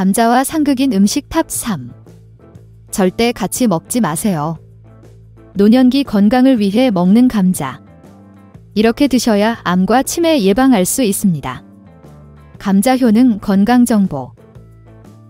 감자와 상극인 음식 탑 3. 절대 같이 먹지 마세요. 노년기 건강을 위해 먹는 감자. 이렇게 드셔야 암과 치매 예방할 수 있습니다. 감자 효능 건강정보.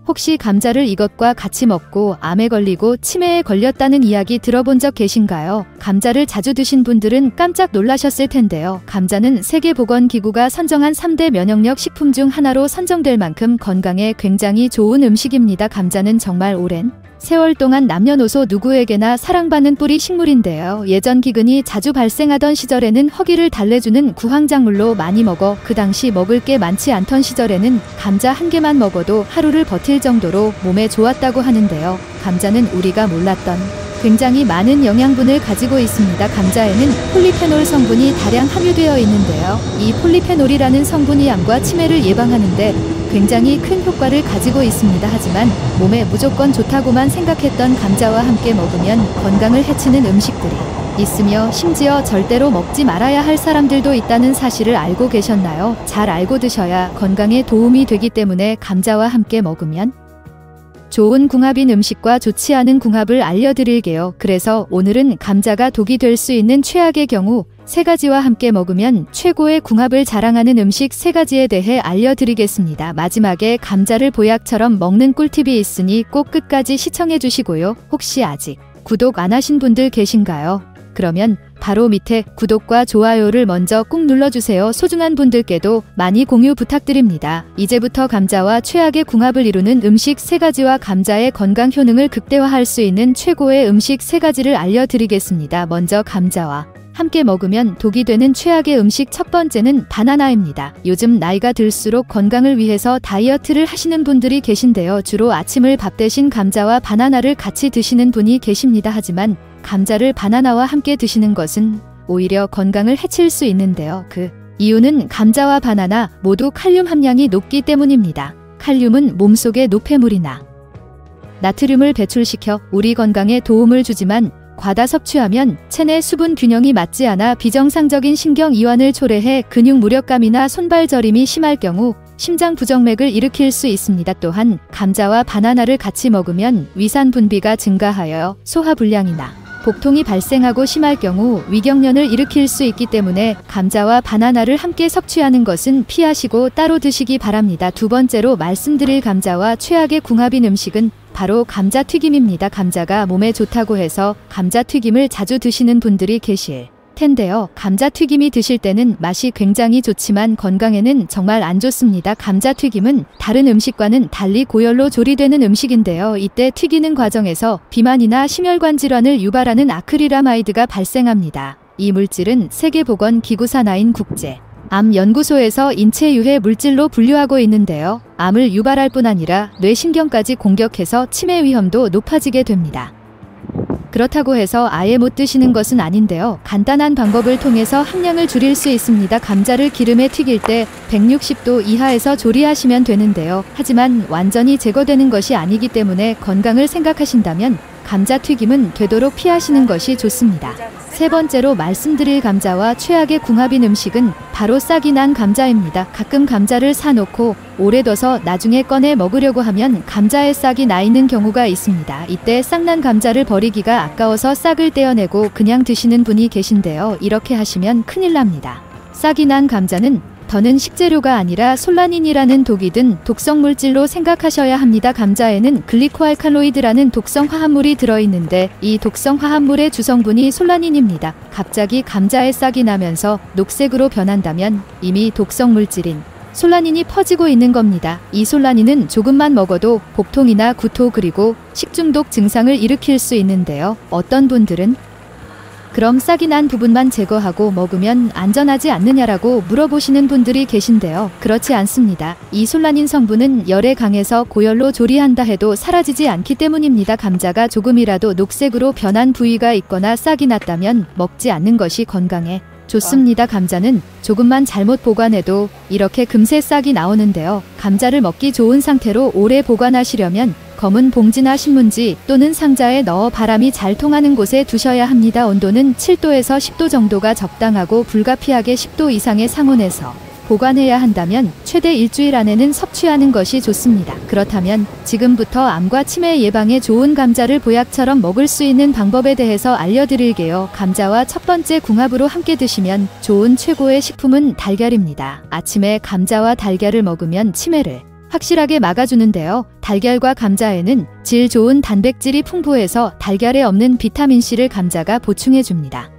혹시 감자를 이것과 같이 먹고 암에 걸리고 치매에 걸렸다는 이야기 들어본 적 계신가요? 감자를 자주 드신 분들은 깜짝 놀라셨을 텐데요. 감자는 세계보건기구가 선정한 3대 면역력 식품 중 하나로 선정될 만큼 건강에 굉장히 좋은 음식입니다. 감자는 정말 오랜 세월 동안 남녀노소 누구에게나 사랑받는 뿌리 식물인데요. 예전 기근이 자주 발생하던 시절에는 허기를 달래주는 구황작물로 많이 먹어 그 당시 먹을 게 많지 않던 시절에는 감자 한 개만 먹어도 하루를 버틸 정도로 몸에 좋았다고 하는데요. 감자는 우리가 몰랐던 굉장히 많은 영양분을 가지고 있습니다. 감자에는 폴리페놀 성분이 다량 함유되어 있는데요. 이 폴리페놀이라는 성분이 암과 치매를 예방하는데 굉장히 큰 효과를 가지고 있습니다. 하지만 몸에 무조건 좋다고만 생각했던 감자와 함께 먹으면 건강을 해치는 음식들이 있으며 심지어 절대로 먹지 말아야 할 사람들도 있다는 사실을 알고 계셨나요? 잘 알고 드셔야 건강에 도움이 되기 때문에 감자와 함께 먹으면 좋은 궁합인 음식과 좋지 않은 궁합을 알려드릴게요. 그래서 오늘은 감자가 독이 될 수 있는 최악의 경우 3가지와 함께 먹으면 최고의 궁합을 자랑하는 음식 3가지에 대해 알려드리겠습니다. 마지막에 감자를 보약처럼 먹는 꿀팁이 있으니 꼭 끝까지 시청해 주시고요. 혹시 아직 구독 안 하신 분들 계신가요? 그러면 바로 밑에 구독과 좋아요를 먼저 꾹 눌러주세요. 소중한 분들께도 많이 공유 부탁드립니다. 이제부터 감자와 최악의 궁합을 이루는 음식 3가지와 감자의 건강 효능을 극대화할 수 있는 최고의 음식 3가지를 알려드리겠습니다. 먼저 감자와 함께 먹으면 독이 되는 최악의 음식 첫 번째는 바나나입니다. 요즘 나이가 들수록 건강을 위해서 다이어트를 하시는 분들이 계신데요. 주로 아침을 밥 대신 감자와 바나나를 같이 드시는 분이 계십니다. 하지만 감자를 바나나와 함께 드시는 것은 오히려 건강을 해칠 수 있는데요. 그 이유는 감자와 바나나 모두 칼륨 함량이 높기 때문입니다. 칼륨은 몸속의 노폐물이나 나트륨을 배출시켜 우리 건강에 도움을 주지만 과다 섭취하면 체내 수분 균형이 맞지 않아 비정상적인 신경 이완을 초래해 근육 무력감이나 손발 저림이 심할 경우 심장 부정맥을 일으킬 수 있습니다. 또한 감자와 바나나를 같이 먹으면 위산 분비가 증가하여 소화불량이나 복통이 발생하고 심할 경우 위경련을 일으킬 수 있기 때문에 감자와 바나나를 함께 섭취하는 것은 피하시고 따로 드시기 바랍니다. 두 번째로 말씀드릴 감자와 최악의 궁합인 음식은 바로 감자튀김입니다. 감자가 몸에 좋다고 해서 감자튀김을 자주 드시는 분들이 계실 텐데요. 감자튀김이 드실 때는 맛이 굉장히 좋지만 건강에는 정말 안 좋습니다. 감자튀김은 다른 음식과는 달리 고열로 조리되는 음식인데요. 이때 튀기는 과정에서 비만이나 심혈관 질환을 유발하는 아크릴아마이드가 발생합니다. 이 물질은 세계보건기구 산하인 국제 암연구소에서 인체 유해 물질로 분류하고 있는데요. 암을 유발할 뿐 아니라 뇌신경까지 공격해서 치매 위험도 높아지게 됩니다. 그렇다고 해서 아예 못 드시는 것은 아닌데요. 간단한 방법을 통해서 함량을 줄일 수 있습니다. 감자를 기름에 튀길 때 160도 이하에서 조리하시면 되는데요. 하지만 완전히 제거되는 것이 아니기 때문에 건강을 생각하신다면 감자튀김은 되도록 피하시는 것이 좋습니다. 세 번째로 말씀드릴 감자와 최악의 궁합인 음식은 바로 싹이 난 감자입니다. 가끔 감자를 사놓고 오래 둬서 나중에 꺼내 먹으려고 하면 감자에 싹이 나 있는 경우가 있습니다. 이때 싹난 감자를 버리기가 아까워서 싹을 떼어내고 그냥 드시는 분이 계신데요. 이렇게 하시면 큰일 납니다. 싹이 난 감자는 더는 식재료가 아니라 솔라닌이라는 독이 든 독성 물질로 생각하셔야 합니다. 감자에는 글리코알칼로이드라는 독성 화합물이 들어있는데 이 독성 화합물의 주성분이 솔라닌입니다. 갑자기 감자에 싹이 나면서 녹색으로 변한다면 이미 독성 물질인 솔라닌이 퍼지고 있는 겁니다. 이 솔라닌은 조금만 먹어도 복통이나 구토 그리고 식중독 증상을 일으킬 수 있는데요. 어떤 분들은 그럼 싹이 난 부분만 제거하고 먹으면 안전하지 않느냐라고 물어보시는 분들이 계신데요. 그렇지 않습니다. 이 솔라닌 성분은 열에 강해서 고열로 조리한다 해도 사라지지 않기 때문입니다. 감자가 조금이라도 녹색으로 변한 부위가 있거나 싹이 났다면 먹지 않는 것이 건강에 좋습니다. 감자는 조금만 잘못 보관해도 이렇게 금세 싹이 나오는데요. 감자를 먹기 좋은 상태로 오래 보관하시려면 검은 봉지나 신문지 또는 상자에 넣어 바람이 잘 통하는 곳에 두셔야 합니다. 온도는 7도에서 10도 정도가 적당하고 불가피하게 10도 이상의 상온에서 보관해야 한다면 최대 일주일 안에는 섭취하는 것이 좋습니다. 그렇다면 지금부터 암과 치매 예방에 좋은 감자를 보약처럼 먹을 수 있는 방법에 대해서 알려드릴게요. 감자와 첫 번째 궁합으로 함께 드시면 좋은 최고의 식품은 달걀입니다. 아침에 감자와 달걀을 먹으면 치매를 확실하게 막아주는데요. 달걀과 감자에는 질 좋은 단백질이 풍부해서 달걀에 없는 비타민C를 감자가 보충해줍니다.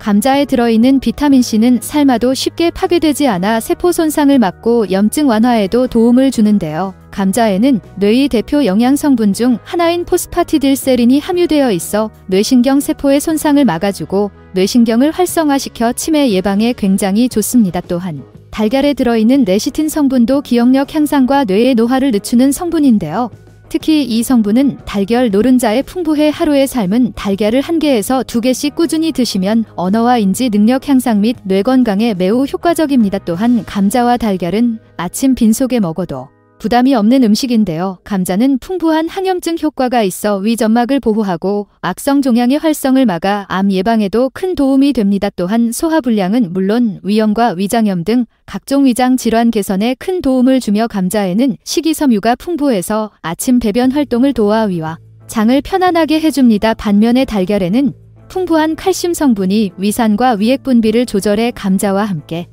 감자에 들어있는 비타민C는 삶아도 쉽게 파괴되지 않아 세포 손상을 막고 염증 완화에도 도움을 주는데요. 감자에는 뇌의 대표 영양성분 중 하나인 포스파티딜세린이 함유되어 있어 뇌신경 세포의 손상을 막아주고 뇌신경을 활성화시켜 치매 예방에 굉장히 좋습니다. 또한 달걀에 들어있는 레시틴 성분도 기억력 향상과 뇌의 노화를 늦추는 성분인데요. 특히 이 성분은 달걀 노른자에 풍부해 하루에 삶은 달걀을 1개에서 2개씩 꾸준히 드시면 언어와 인지 능력 향상 및 뇌 건강에 매우 효과적입니다. 또한 감자와 달걀은 아침 빈속에 먹어도 부담이 없는 음식인데요. 감자는 풍부한 항염증 효과가 있어 위 점막을 보호하고 악성 종양의 활성을 막아 암 예방에도 큰 도움이 됩니다. 또한 소화불량은 물론 위염과 위장염 등 각종 위장 질환 개선에 큰 도움을 주며 감자에는 식이섬유가 풍부해서 아침 배변 활동을 도와 위와 장을 편안하게 해줍니다. 반면에 달걀에는 풍부한 칼슘 성분이 위산과 위액 분비를 조절해 감자와 함께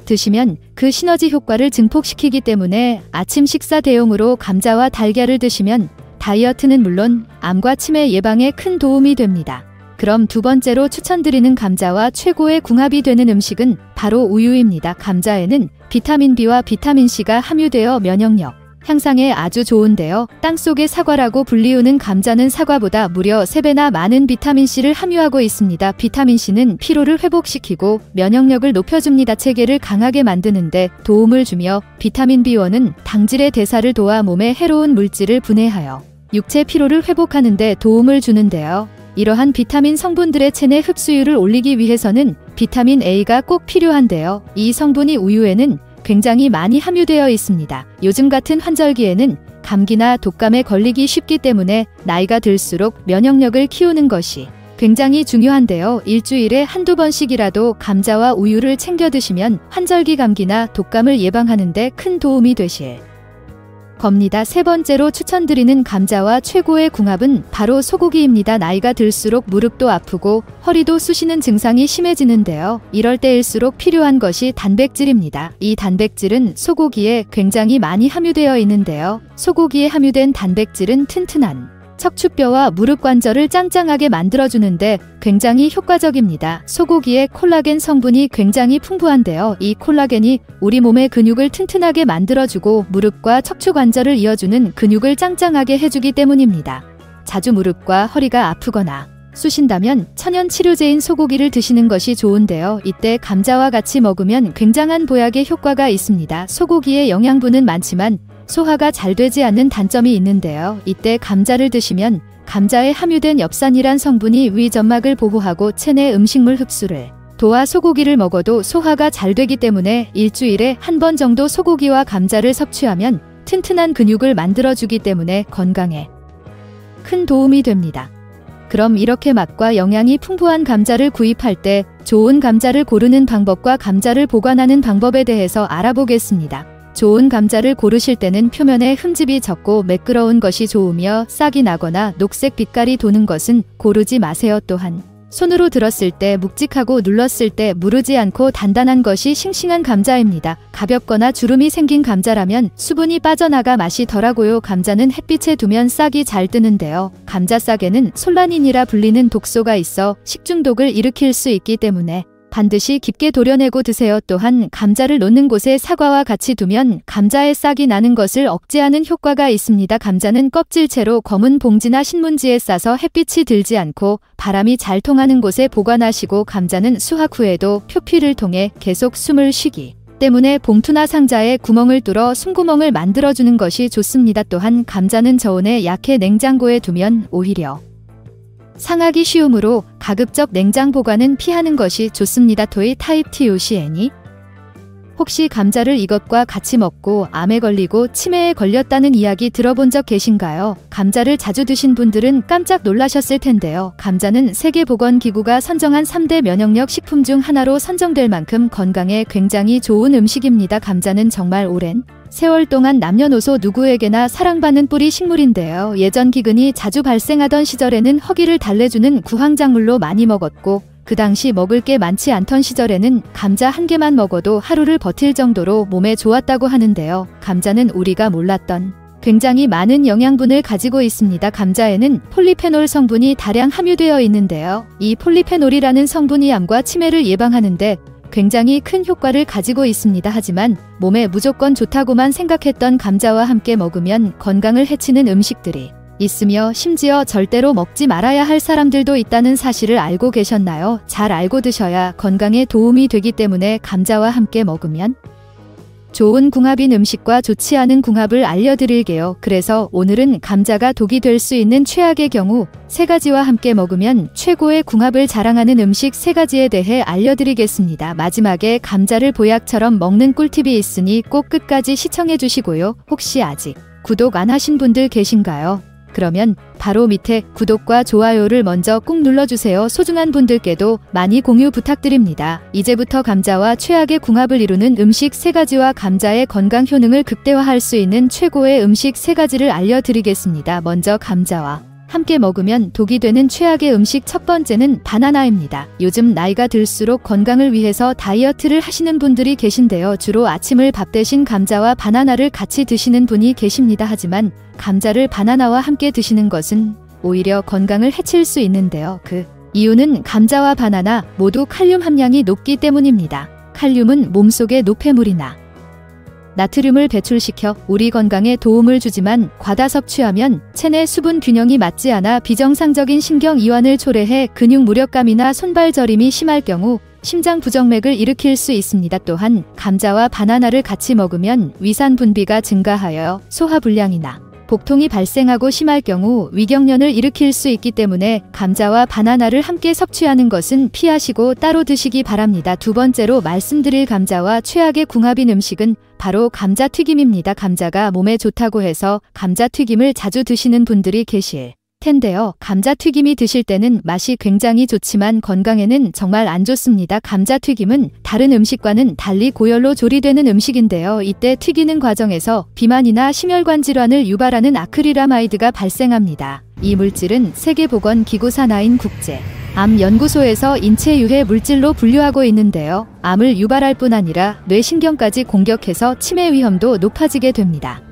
드시면 그 시너지 효과를 증폭시키기 때문에 아침 식사 대용으로 감자와 달걀을 드시면 다이어트는 물론 암과 치매 예방에 큰 도움이 됩니다. 그럼 두 번째로 추천드리는 감자와 최고의 궁합이 되는 음식은 바로 우유입니다. 감자에는 비타민 B와 비타민 C가 함유되어 면역력 향상에 아주 좋은데요. 땅속의 사과라고 불리우는 감자는 사과보다 무려 3배나 많은 비타민C를 함유하고 있습니다. 비타민C는 피로를 회복시키고 면역력을 높여줍니다. 체계를 강하게 만드는데 도움을 주며 비타민 B1은 당질의 대사를 도와 몸에 해로운 물질을 분해하여 육체 피로를 회복하는 데 도움을 주는데요. 이러한 비타민 성분들의 체내 흡수율을 올리기 위해서는 비타민 A가 꼭 필요한데요. 이 성분이 우유에는 굉장히 많이 함유되어 있습니다. 요즘 같은 환절기에는 감기나 독감에 걸리기 쉽기 때문에 나이가 들수록 면역력을 키우는 것이 굉장히 중요한데요. 일주일에 한두 번씩이라도 감자와 우유를 챙겨 드시면 환절기 감기나 독감을 예방하는 데 큰 도움이 되실 겁니다. 세 번째로 추천드리는 감자와 최고의 궁합은 바로 소고기입니다. 나이가 들수록 무릎도 아프고 허리도 쑤시는 증상이 심해지는데요. 이럴 때일수록 필요한 것이 단백질입니다. 이 단백질은 소고기에 굉장히 많이 함유되어 있는데요. 소고기에 함유된 단백질은 튼튼한 척추뼈와 무릎 관절을 짱짱하게 만들어주는데 굉장히 효과적입니다. 소고기의 콜라겐 성분이 굉장히 풍부한데요. 이 콜라겐이 우리 몸의 근육을 튼튼하게 만들어주고 무릎과 척추 관절을 이어주는 근육을 짱짱하게 해주기 때문입니다. 자주 무릎과 허리가 아프거나 쑤신다면 천연 치료제인 소고기를 드시는 것이 좋은데요. 이때 감자와 같이 먹으면 굉장한 보약의 효과가 있습니다. 소고기의 영양분은 많지만 소화가 잘 되지 않는 단점이 있는데요. 이때 감자를 드시면 감자에 함유된 엽산이란 성분이 위 점막을 보호하고 체내 음식물 흡수를 도와 소고기를 먹어도 소화가 잘 되기 때문에 일주일에 한 번 정도 소고기와 감자를 섭취하면 튼튼한 근육을 만들어주기 때문에 건강에 큰 도움이 됩니다. 그럼 이렇게 맛과 영양이 풍부한 감자를 구입할 때 좋은 감자를 고르는 방법과 감자를 보관하는 방법에 대해서 알아보겠습니다. 좋은 감자를 고르실 때는 표면에 흠집이 적고 매끄러운 것이 좋으며 싹이 나거나 녹색 빛깔이 도는 것은 고르지 마세요. 또한 손으로 들었을 때 묵직하고 눌렀을 때 무르지 않고 단단한 것이 싱싱한 감자입니다. 가볍거나 주름이 생긴 감자라면 수분이 빠져나가 맛이 덜하고요. 감자는 햇빛에 두면 싹이 잘 뜨는데요. 감자 싹에는 솔라닌이라 불리는 독소가 있어 식중독을 일으킬 수 있기 때문에 반드시 깊게 도려내고 드세요. 또한 감자를 놓는 곳에 사과와 같이 두면 감자에 싹이 나는 것을 억제하는 효과가 있습니다. 감자는 껍질채로 검은 봉지나 신문지에 싸서 햇빛이 들지 않고 바람이 잘 통하는 곳에 보관하시고 감자는 수확 후에도 표피를 통해 계속 숨을 쉬기 때문에 봉투나 상자에 구멍을 뚫어 숨구멍을 만들어주는 것이 좋습니다. 또한 감자는 저온에 약해 냉장고에 두면 오히려 상하기 쉬우므로 가급적 냉장 보관은 피하는 것이 좋습니다. 토이 타입 TUCN이 혹시 감자를 이것과 같이 먹고 암에 걸리고 치매에 걸렸다는 이야기 들어본 적 계신가요? 감자를 자주 드신 분들은 깜짝 놀라셨을 텐데요. 감자는 세계보건기구가 선정한 3대 면역력 식품 중 하나로 선정될 만큼 건강에 굉장히 좋은 음식입니다. 감자는 정말 오랜 세월 동안 남녀노소 누구에게나 사랑받는 뿌리 식물인데요. 예전 기근이 자주 발생하던 시절에는 허기를 달래주는 구황작물로 많이 먹었고, 그 당시 먹을 게 많지 않던 시절에는 감자 한 개만 먹어도 하루를 버틸 정도로 몸에 좋았다고 하는데요. 감자는 우리가 몰랐던 굉장히 많은 영양분을 가지고 있습니다. 감자에는 폴리페놀 성분이 다량 함유되어 있는데요. 이 폴리페놀이라는 성분이 암과 치매를 예방하는데 굉장히 큰 효과를 가지고 있습니다. 하지만 몸에 무조건 좋다고만 생각했던 감자와 함께 먹으면 건강을 해치는 음식들이 있으며 심지어 절대로 먹지 말아야 할 사람들도 있다는 사실을 알고 계셨나요? 잘 알고 드셔야 건강에 도움이 되기 때문에 감자와 함께 먹으면 좋은 궁합인 음식과 좋지 않은 궁합을 알려드릴게요. 그래서 오늘은 감자가 독이 될 수 있는 최악의 경우 3가지와 함께 먹으면 최고의 궁합을 자랑하는 음식 3가지에 대해 알려드리겠습니다. 마지막에 감자를 보약처럼 먹는 꿀팁이 있으니 꼭 끝까지 시청해 주시고요. 혹시 아직 구독 안 하신 분들 계신가요? 그러면 바로 밑에 구독과 좋아요를 먼저 꾹 눌러주세요. 소중한 분들께도 많이 공유 부탁드립니다. 이제부터 감자와 최악의 궁합을 이루는 음식 3가지와 감자의 건강 효능을 극대화할 수 있는 최고의 음식 3가지를 알려드리겠습니다. 먼저 감자와 함께 먹으면 독이 되는 최악의 음식 첫 번째는 바나나입니다. 요즘 나이가 들수록 건강을 위해서 다이어트를 하시는 분들이 계신데요. 주로 아침을 밥 대신 감자와 바나나를 같이 드시는 분이 계십니다. 하지만 감자를 바나나와 함께 드시는 것은 오히려 건강을 해칠 수 있는데요. 그 이유는 감자와 바나나 모두 칼륨 함량이 높기 때문입니다. 칼륨은 몸속의 노폐물이나 나트륨을 배출시켜 우리 건강에 도움을 주지만 과다 섭취하면 체내 수분 균형이 맞지 않아 비정상적인 신경 이완을 초래해 근육 무력감이나 손발 저림이 심할 경우 심장 부정맥을 일으킬 수 있습니다. 또한 감자와 바나나를 같이 먹으면 위산 분비가 증가하여 소화불량이나 복통이 발생하고 심할 경우 위경련을 일으킬 수 있기 때문에 감자와 바나나를 함께 섭취하는 것은 피하시고 따로 드시기 바랍니다. 두 번째로 말씀드릴 감자와 최악의 궁합인 음식은 바로 감자튀김입니다. 감자가 몸에 좋다고 해서 감자튀김을 자주 드시는 분들이 계실 텐데요. 감자튀김이 드실 때는 맛이 굉장히 좋지만 건강에는 정말 안 좋습니다. 감자튀김은 다른 음식과는 달리 고열로 조리되는 음식인데요. 이때 튀기는 과정에서 비만이나 심혈관 질환을 유발하는 아크릴아마이드가 발생합니다. 이 물질은 세계보건기구 산하인 국제 암연구소에서 인체 유해 물질로 분류하고 있는데요. 암을 유발할 뿐 아니라 뇌신경까지 공격해서 치매 위험도 높아지게 됩니다.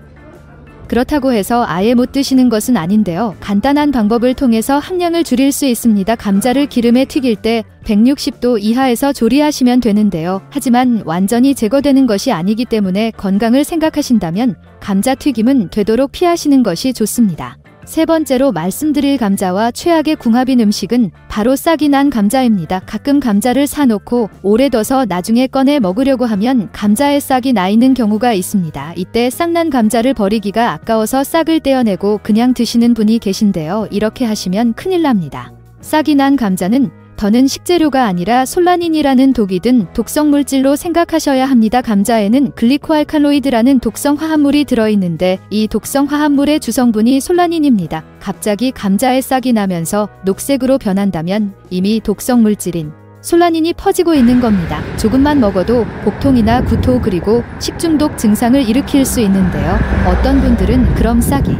그렇다고 해서 아예 못 드시는 것은 아닌데요. 간단한 방법을 통해서 함량을 줄일 수 있습니다. 감자를 기름에 튀길 때 160도 이하에서 조리하시면 되는데요. 하지만 완전히 제거되는 것이 아니기 때문에 건강을 생각하신다면 감자튀김은 되도록 피하시는 것이 좋습니다. 세 번째로 말씀드릴 감자와 최악의 궁합인 음식은 바로 싹이 난 감자입니다. 가끔 감자를 사놓고 오래 둬서 나중에 꺼내 먹으려고 하면 감자에 싹이 나 있는 경우가 있습니다. 이때 싹난 감자를 버리기가 아까워서 싹을 떼어내고 그냥 드시는 분이 계신데요. 이렇게 하시면 큰일 납니다. 싹이 난 감자는 더는 식재료가 아니라 솔라닌이라는 독이 든 독성 물질로 생각하셔야 합니다. 감자에는 글리코알칼로이드라는 독성 화합물이 들어있는데 이 독성 화합물의 주성분이 솔라닌입니다. 갑자기 감자에 싹이 나면서 녹색으로 변한다면 이미 독성 물질인 솔라닌이 퍼지고 있는 겁니다. 조금만 먹어도 복통이나 구토 그리고 식중독 증상을 일으킬 수 있는데요. 어떤 분들은 그럼 싹이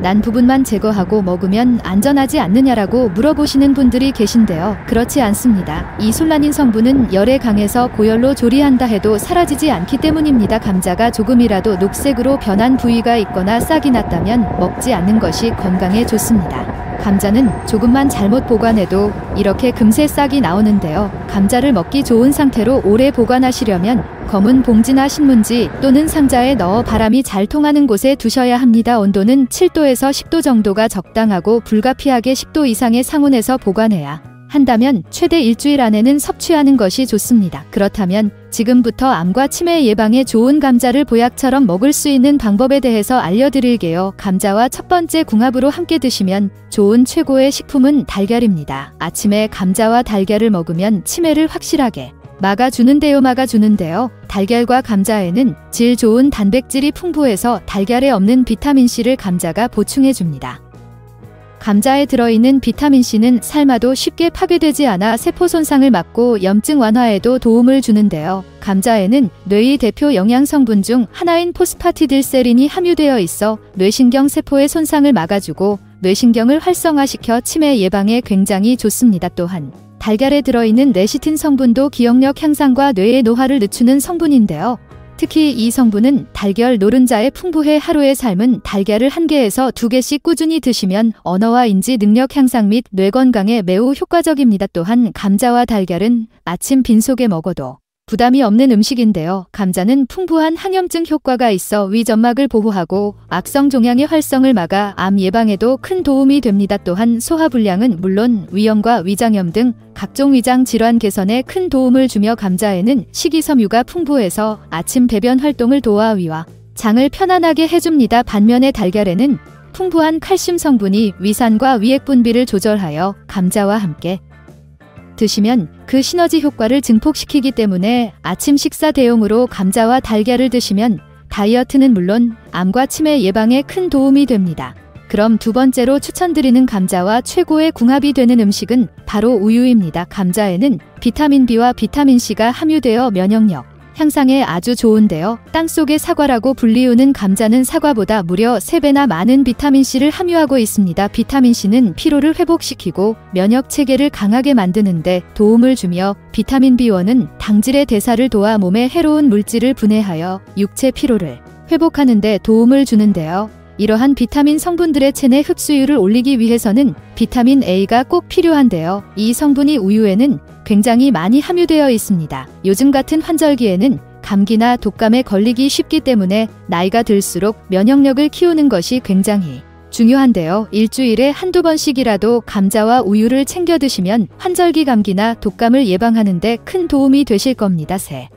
난 부분만 제거하고 먹으면 안전하지 않느냐라고 물어보시는 분들이 계신데요. 그렇지 않습니다. 이 솔라닌 성분은 열에 강해서 고열로 조리한다 해도 사라지지 않기 때문입니다. 감자가 조금이라도 녹색으로 변한 부위가 있거나 싹이 났다면 먹지 않는 것이 건강에 좋습니다. 감자는 조금만 잘못 보관해도 이렇게 금세 싹이 나오는데요. 감자를 먹기 좋은 상태로 오래 보관하시려면 검은 봉지나 신문지 또는 상자에 넣어 바람이 잘 통하는 곳에 두셔야 합니다. 온도는 7도에서 10도 정도가 적당하고 불가피하게 10도 이상의 상온에서 보관해야 한다면 최대 일주일 안에는 섭취하는 것이 좋습니다. 그렇다면 지금부터 암과 치매 예방에 좋은 감자를 보약처럼 먹을 수 있는 방법에 대해서 알려드릴게요. 감자와 첫 번째 궁합으로 함께 드시면 좋은 최고의 식품은 달걀입니다. 아침에 감자와 달걀을 먹으면 치매를 확실하게 막아주는데요. 달걀과 감자에는 질 좋은 단백질이 풍부해서 달걀에 없는 비타민C를 감자가 보충해줍니다. 감자에 들어있는 비타민C는 삶아도 쉽게 파괴되지 않아 세포 손상을 막고 염증 완화에도 도움을 주는데요. 감자에는 뇌의 대표 영양성분 중 하나인 포스파티딜세린이 함유되어 있어 뇌신경 세포의 손상을 막아주고 뇌신경을 활성화시켜 치매 예방에 굉장히 좋습니다. 또한 달걀에 들어있는 레시틴 성분도 기억력 향상과 뇌의 노화를 늦추는 성분인데요. 특히 이 성분은 달걀 노른자에 풍부해 하루의 삶은 달걀을 1개에서 2개씩 꾸준히 드시면 언어와 인지 능력 향상 및 뇌 건강에 매우 효과적입니다. 또한 감자와 달걀은 아침 빈속에 먹어도 부담이 없는 음식인데요. 감자는 풍부한 항염증 효과가 있어 위 점막을 보호하고 악성 종양의 활성을 막아 암 예방에도 큰 도움이 됩니다. 또한 소화불량은 물론 위염과 위장염 등 각종 위장 질환 개선에 큰 도움을 주며 감자에는 식이섬유가 풍부해서 아침 배변 활동을 도와 위와 장을 편안하게 해줍니다. 반면에 달걀에는 풍부한 칼슘 성분이 위산과 위액 분비를 조절하여 감자와 함께 드시면 그 시너지 효과를 증폭시키기 때문에 아침 식사 대용으로 감자와 달걀을 드시면 다이어트는 물론 암과 치매 예방에 큰 도움이 됩니다. 그럼 두 번째로 추천드리는 감자와 최고의 궁합이 되는 음식은 바로 우유입니다. 감자에는 비타민 B와 비타민 C가 함유되어 면역력 향상에 아주 좋은데요. 땅속의 사과라고 불리우는 감자는 사과보다 무려 3배나 많은 비타민C를 함유하고 있습니다. 비타민C는 피로를 회복시키고 면역 체계를 강하게 만드는데 도움을 주며 비타민 B1은 당질의 대사를 도와 몸에 해로운 물질을 분해하여 육체 피로를 회복하는 데 도움을 주는데요. 이러한 비타민 성분들의 체내 흡수율을 올리기 위해서는 비타민 A가 꼭 필요한데요. 이 성분이 우유에는 굉장히 많이 함유되어 있습니다. 요즘 같은 환절기에는 감기나 독감에 걸리기 쉽기 때문에 나이가 들수록 면역력을 키우는 것이 굉장히 중요한데요. 일주일에 한두 번씩이라도 감자와 우유를 챙겨 드시면 환절기 감기나 독감을 예방하는 데 큰 도움이 되실 겁니다. 세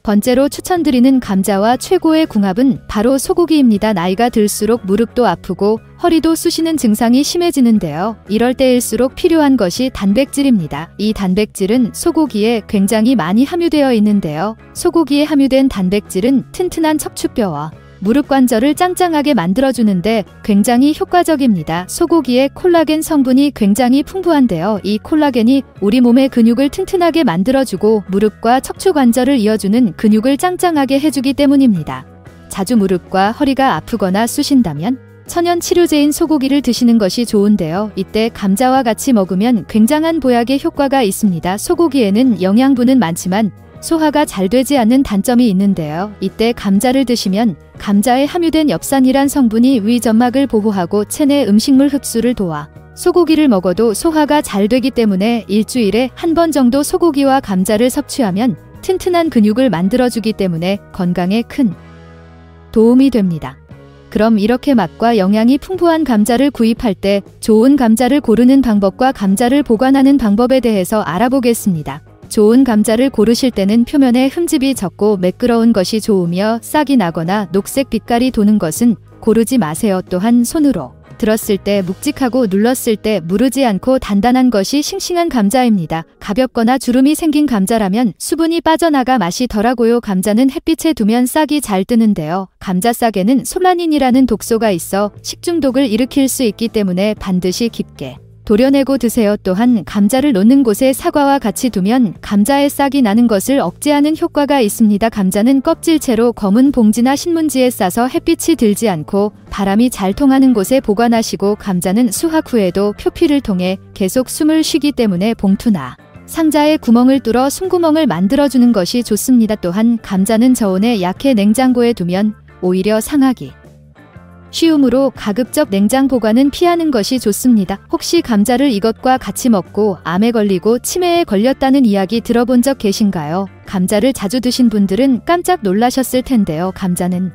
번째로 추천드리는 감자와 최고의 궁합은 바로 소고기입니다. 나이가 들수록 무릎도 아프고 허리도 쑤시는 증상이 심해지는데요. 이럴 때일수록 필요한 것이 단백질입니다. 이 단백질은 소고기에 굉장히 많이 함유되어 있는데요. 소고기에 함유된 단백질은 튼튼한 척추뼈와 무릎 관절을 짱짱하게 만들어주는데 굉장히 효과적입니다. 소고기의 콜라겐 성분이 굉장히 풍부한데요. 이 콜라겐이 우리 몸의 근육을 튼튼하게 만들어주고 무릎과 척추 관절을 이어주는 근육을 짱짱하게 해주기 때문입니다. 자주 무릎과 허리가 아프거나 쑤신다면 천연 치료제인 소고기를 드시는 것이 좋은데요. 이때 감자와 같이 먹으면 굉장한 보약의 효과가 있습니다. 소고기에는 영양분은 많지만 소화가 잘 되지 않는 단점이 있는데요. 이때 감자를 드시면 감자에 함유된 엽산이란 성분이 위 점막을 보호하고 체내 음식물 흡수를 도와 소고기를 먹어도 소화가 잘 되기 때문에 일주일에 한 번 정도 소고기와 감자를 섭취하면 튼튼한 근육을 만들어주기 때문에 건강에 큰 도움이 됩니다. 그럼 이렇게 맛과 영양이 풍부한 감자를 구입할 때 좋은 감자를 고르는 방법과 감자를 보관하는 방법에 대해서 알아보겠습니다. 좋은 감자를 고르실 때는 표면에 흠집이 적고 매끄러운 것이 좋으며 싹이 나거나 녹색 빛깔이 도는 것은 고르지 마세요. 또한 손으로 들었을 때 묵직하고 눌렀을 때 무르지 않고 단단한 것이 싱싱한 감자입니다. 가볍거나 주름이 생긴 감자라면 수분이 빠져나가 맛이 덜하고요. 감자는 햇빛에 두면 싹이 잘 뜨는데요. 감자싹에는 솔라닌이라는 독소가 있어 식중독을 일으킬 수 있기 때문에 반드시 깊게 도려내고 드세요. 또한 감자를 놓는 곳에 사과와 같이 두면 감자에 싹이 나는 것을 억제하는 효과가 있습니다. 감자는 껍질채로 검은 봉지나 신문지에 싸서 햇빛이 들지 않고 바람이 잘 통하는 곳에 보관하시고 감자는 수확 후에도 표피를 통해 계속 숨을 쉬기 때문에 봉투나 상자에 구멍을 뚫어 숨구멍을 만들어주는 것이 좋습니다. 또한 감자는 저온에 약해 냉장고에 두면 오히려 상하기 쉬우므로 가급적 냉장 보관은 피하는 것이 좋습니다. 혹시 감자를 이것과 같이 먹고 암에 걸리고 치매에 걸렸다는 이야기 들어본 적 계신가요? 감자를 자주 드신 분들은 깜짝 놀라셨을 텐데요. 감자는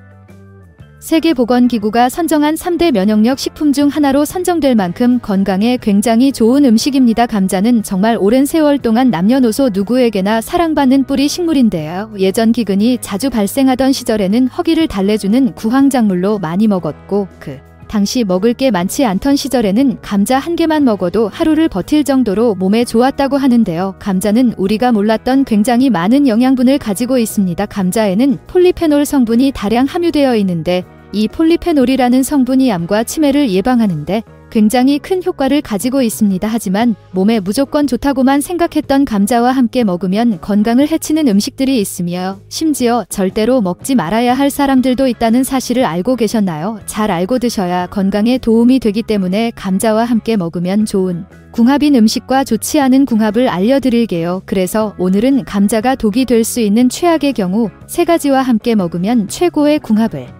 세계보건기구가 선정한 3대 면역력 식품 중 하나로 선정될 만큼 건강에 굉장히 좋은 음식입니다. 감자는 정말 오랜 세월 동안 남녀노소 누구에게나 사랑받는 뿌리 식물인데요. 예전 기근이 자주 발생하던 시절에는 허기를 달래주는 구황작물로 많이 먹었고 그 당시 먹을 게 많지 않던 시절에는 감자 한 개만 먹어도 하루를 버틸 정도로 몸에 좋았다고 하는데요. 감자는 우리가 몰랐던 굉장히 많은 영양분을 가지고 있습니다. 감자에는 폴리페놀 성분이 다량 함유되어 있는데 이 폴리페놀이라는 성분이 암과 치매를 예방하는데 굉장히 큰 효과를 가지고 있습니다. 하지만 몸에 무조건 좋다고만 생각했던 감자와 함께 먹으면 건강을 해치는 음식들이 있으며 심지어 절대로 먹지 말아야 할 사람들도 있다는 사실을 알고 계셨나요? 잘 알고 드셔야 건강에 도움이 되기 때문에 감자와 함께 먹으면 좋은 궁합인 음식과 좋지 않은 궁합을 알려드릴게요. 그래서 오늘은 감자가 독이 될 수 있는 최악의 경우 3가지와 함께 먹으면 최고의 궁합을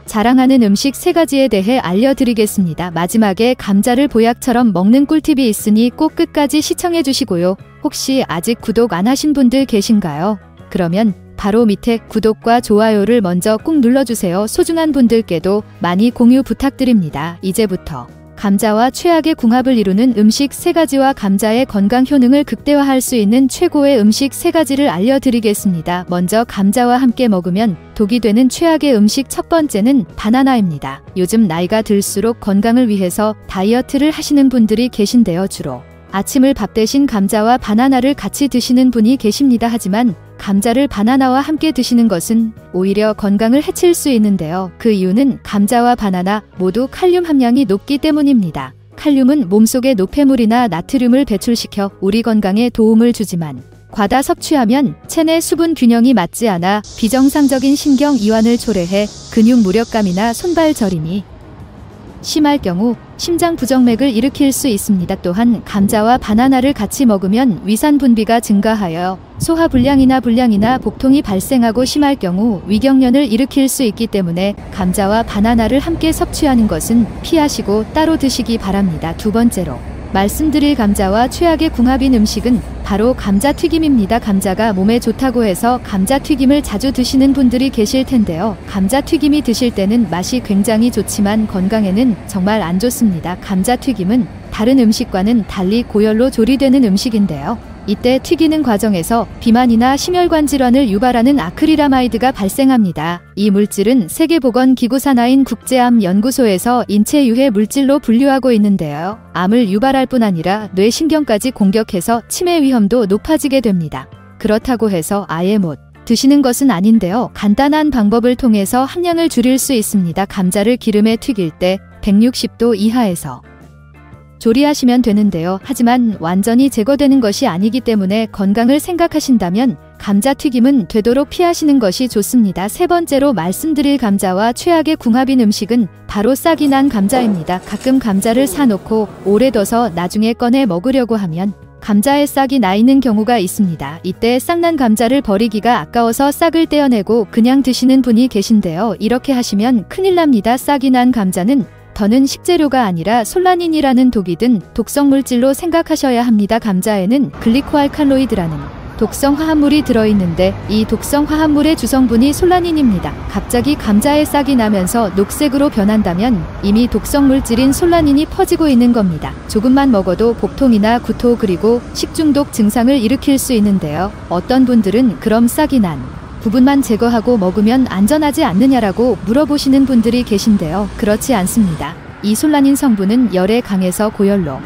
자랑하는 음식 3가지에 대해 알려드리겠습니다. 마지막에 감자를 보약처럼 먹는 꿀팁이 있으니 꼭 끝까지 시청해 주시고요. 혹시 아직 구독 안 하신 분들 계신가요? 그러면 바로 밑에 구독과 좋아요를 먼저 꾹 눌러주세요. 소중한 분들께도 많이 공유 부탁드립니다. 이제부터 감자와 최악의 궁합을 이루는 음식 3가지와 감자의 건강 효능을 극대화할 수 있는 최고의 음식 3가지를 알려드리겠습니다. 먼저 감자와 함께 먹으면 독이 되는 최악의 음식 첫 번째는 바나나입니다. 요즘 나이가 들수록 건강을 위해서 다이어트를 하시는 분들이 계신데요. 주로 아침을 밥 대신 감자와 바나나를 같이 드시는 분이 계십니다. 하지만 감자를 바나나와 함께 드시는 것은 오히려 건강을 해칠 수 있는데요. 그 이유는 감자와 바나나 모두 칼륨 함량이 높기 때문입니다. 칼륨은 몸속의 노폐물이나 나트륨을 배출시켜 우리 건강에 도움을 주지만 과다 섭취하면 체내 수분 균형이 맞지 않아 비정상적인 신경 이완을 초래해 근육 무력감이나 손발 저림이 심할 경우 심장 부정맥을 일으킬 수 있습니다. 또한 감자와 바나나를 같이 먹으면 위산 분비가 증가하여 소화불량이나 불량이나 복통이 발생하고 심할 경우 위경련을 일으킬 수 있기 때문에 감자와 바나나를 함께 섭취하는 것은 피하시고 따로 드시기 바랍니다. 두 번째로 말씀드릴 감자와 최악의 궁합인 음식은 바로 감자튀김입니다. 감자가 몸에 좋다고 해서 감자튀김을 자주 드시는 분들이 계실 텐데요. 감자튀김이 드실 때는 맛이 굉장히 좋지만 건강에는 정말 안 좋습니다. 감자튀김은 다른 음식과는 달리 고열로 조리되는 음식인데요. 이때 튀기는 과정에서 비만이나 심혈관 질환을 유발하는 아크릴아마이드가 발생합니다. 이 물질은 세계보건기구 산하인 국제암연구소에서 인체 유해 물질로 분류하고 있는데요. 암을 유발할 뿐 아니라 뇌신경까지 공격해서 치매 위험도 높아지게 됩니다. 그렇다고 해서 아예 못 드시는 것은 아닌데요. 간단한 방법을 통해서 함량을 줄일 수 있습니다. 감자를 기름에 튀길 때 160도 이하에서 조리하시면 되는데요. 하지만 완전히 제거되는 것이 아니기 때문에 건강을 생각하신다면 감자튀김은 되도록 피하시는 것이 좋습니다. 세 번째로 말씀드릴 감자와 최악의 궁합인 음식은 바로 싹이 난 감자입니다. 가끔 감자를 사놓고 오래 둬서 나중에 꺼내 먹으려고 하면 감자에 싹이 나 있는 경우가 있습니다. 이때 싹난 감자를 버리기가 아까워서 싹을 떼어내고 그냥 드시는 분이 계신데요. 이렇게 하시면 큰일 납니다. 싹이 난 감자는 더는 식재료가 아니라 솔라닌이라는 독이 든 독성 물질로 생각하셔야 합니다. 감자에는 글리코알칼로이드라는 독성 화합물이 들어있는데 이 독성 화합물의 주성분이 솔라닌입니다. 갑자기 감자에 싹이 나면서 녹색으로 변한다면 이미 독성 물질인 솔라닌이 퍼지고 있는 겁니다. 조금만 먹어도 복통이나 구토 그리고 식중독 증상을 일으킬 수 있는데요. 어떤 분들은 그럼 싹이 난 부분만 제거하고 먹으면 안전하지 않느냐라고 물어보시는 분들이 계신데요. 그렇지 않습니다. 이 솔라닌 성분은 열에 강해서 고열로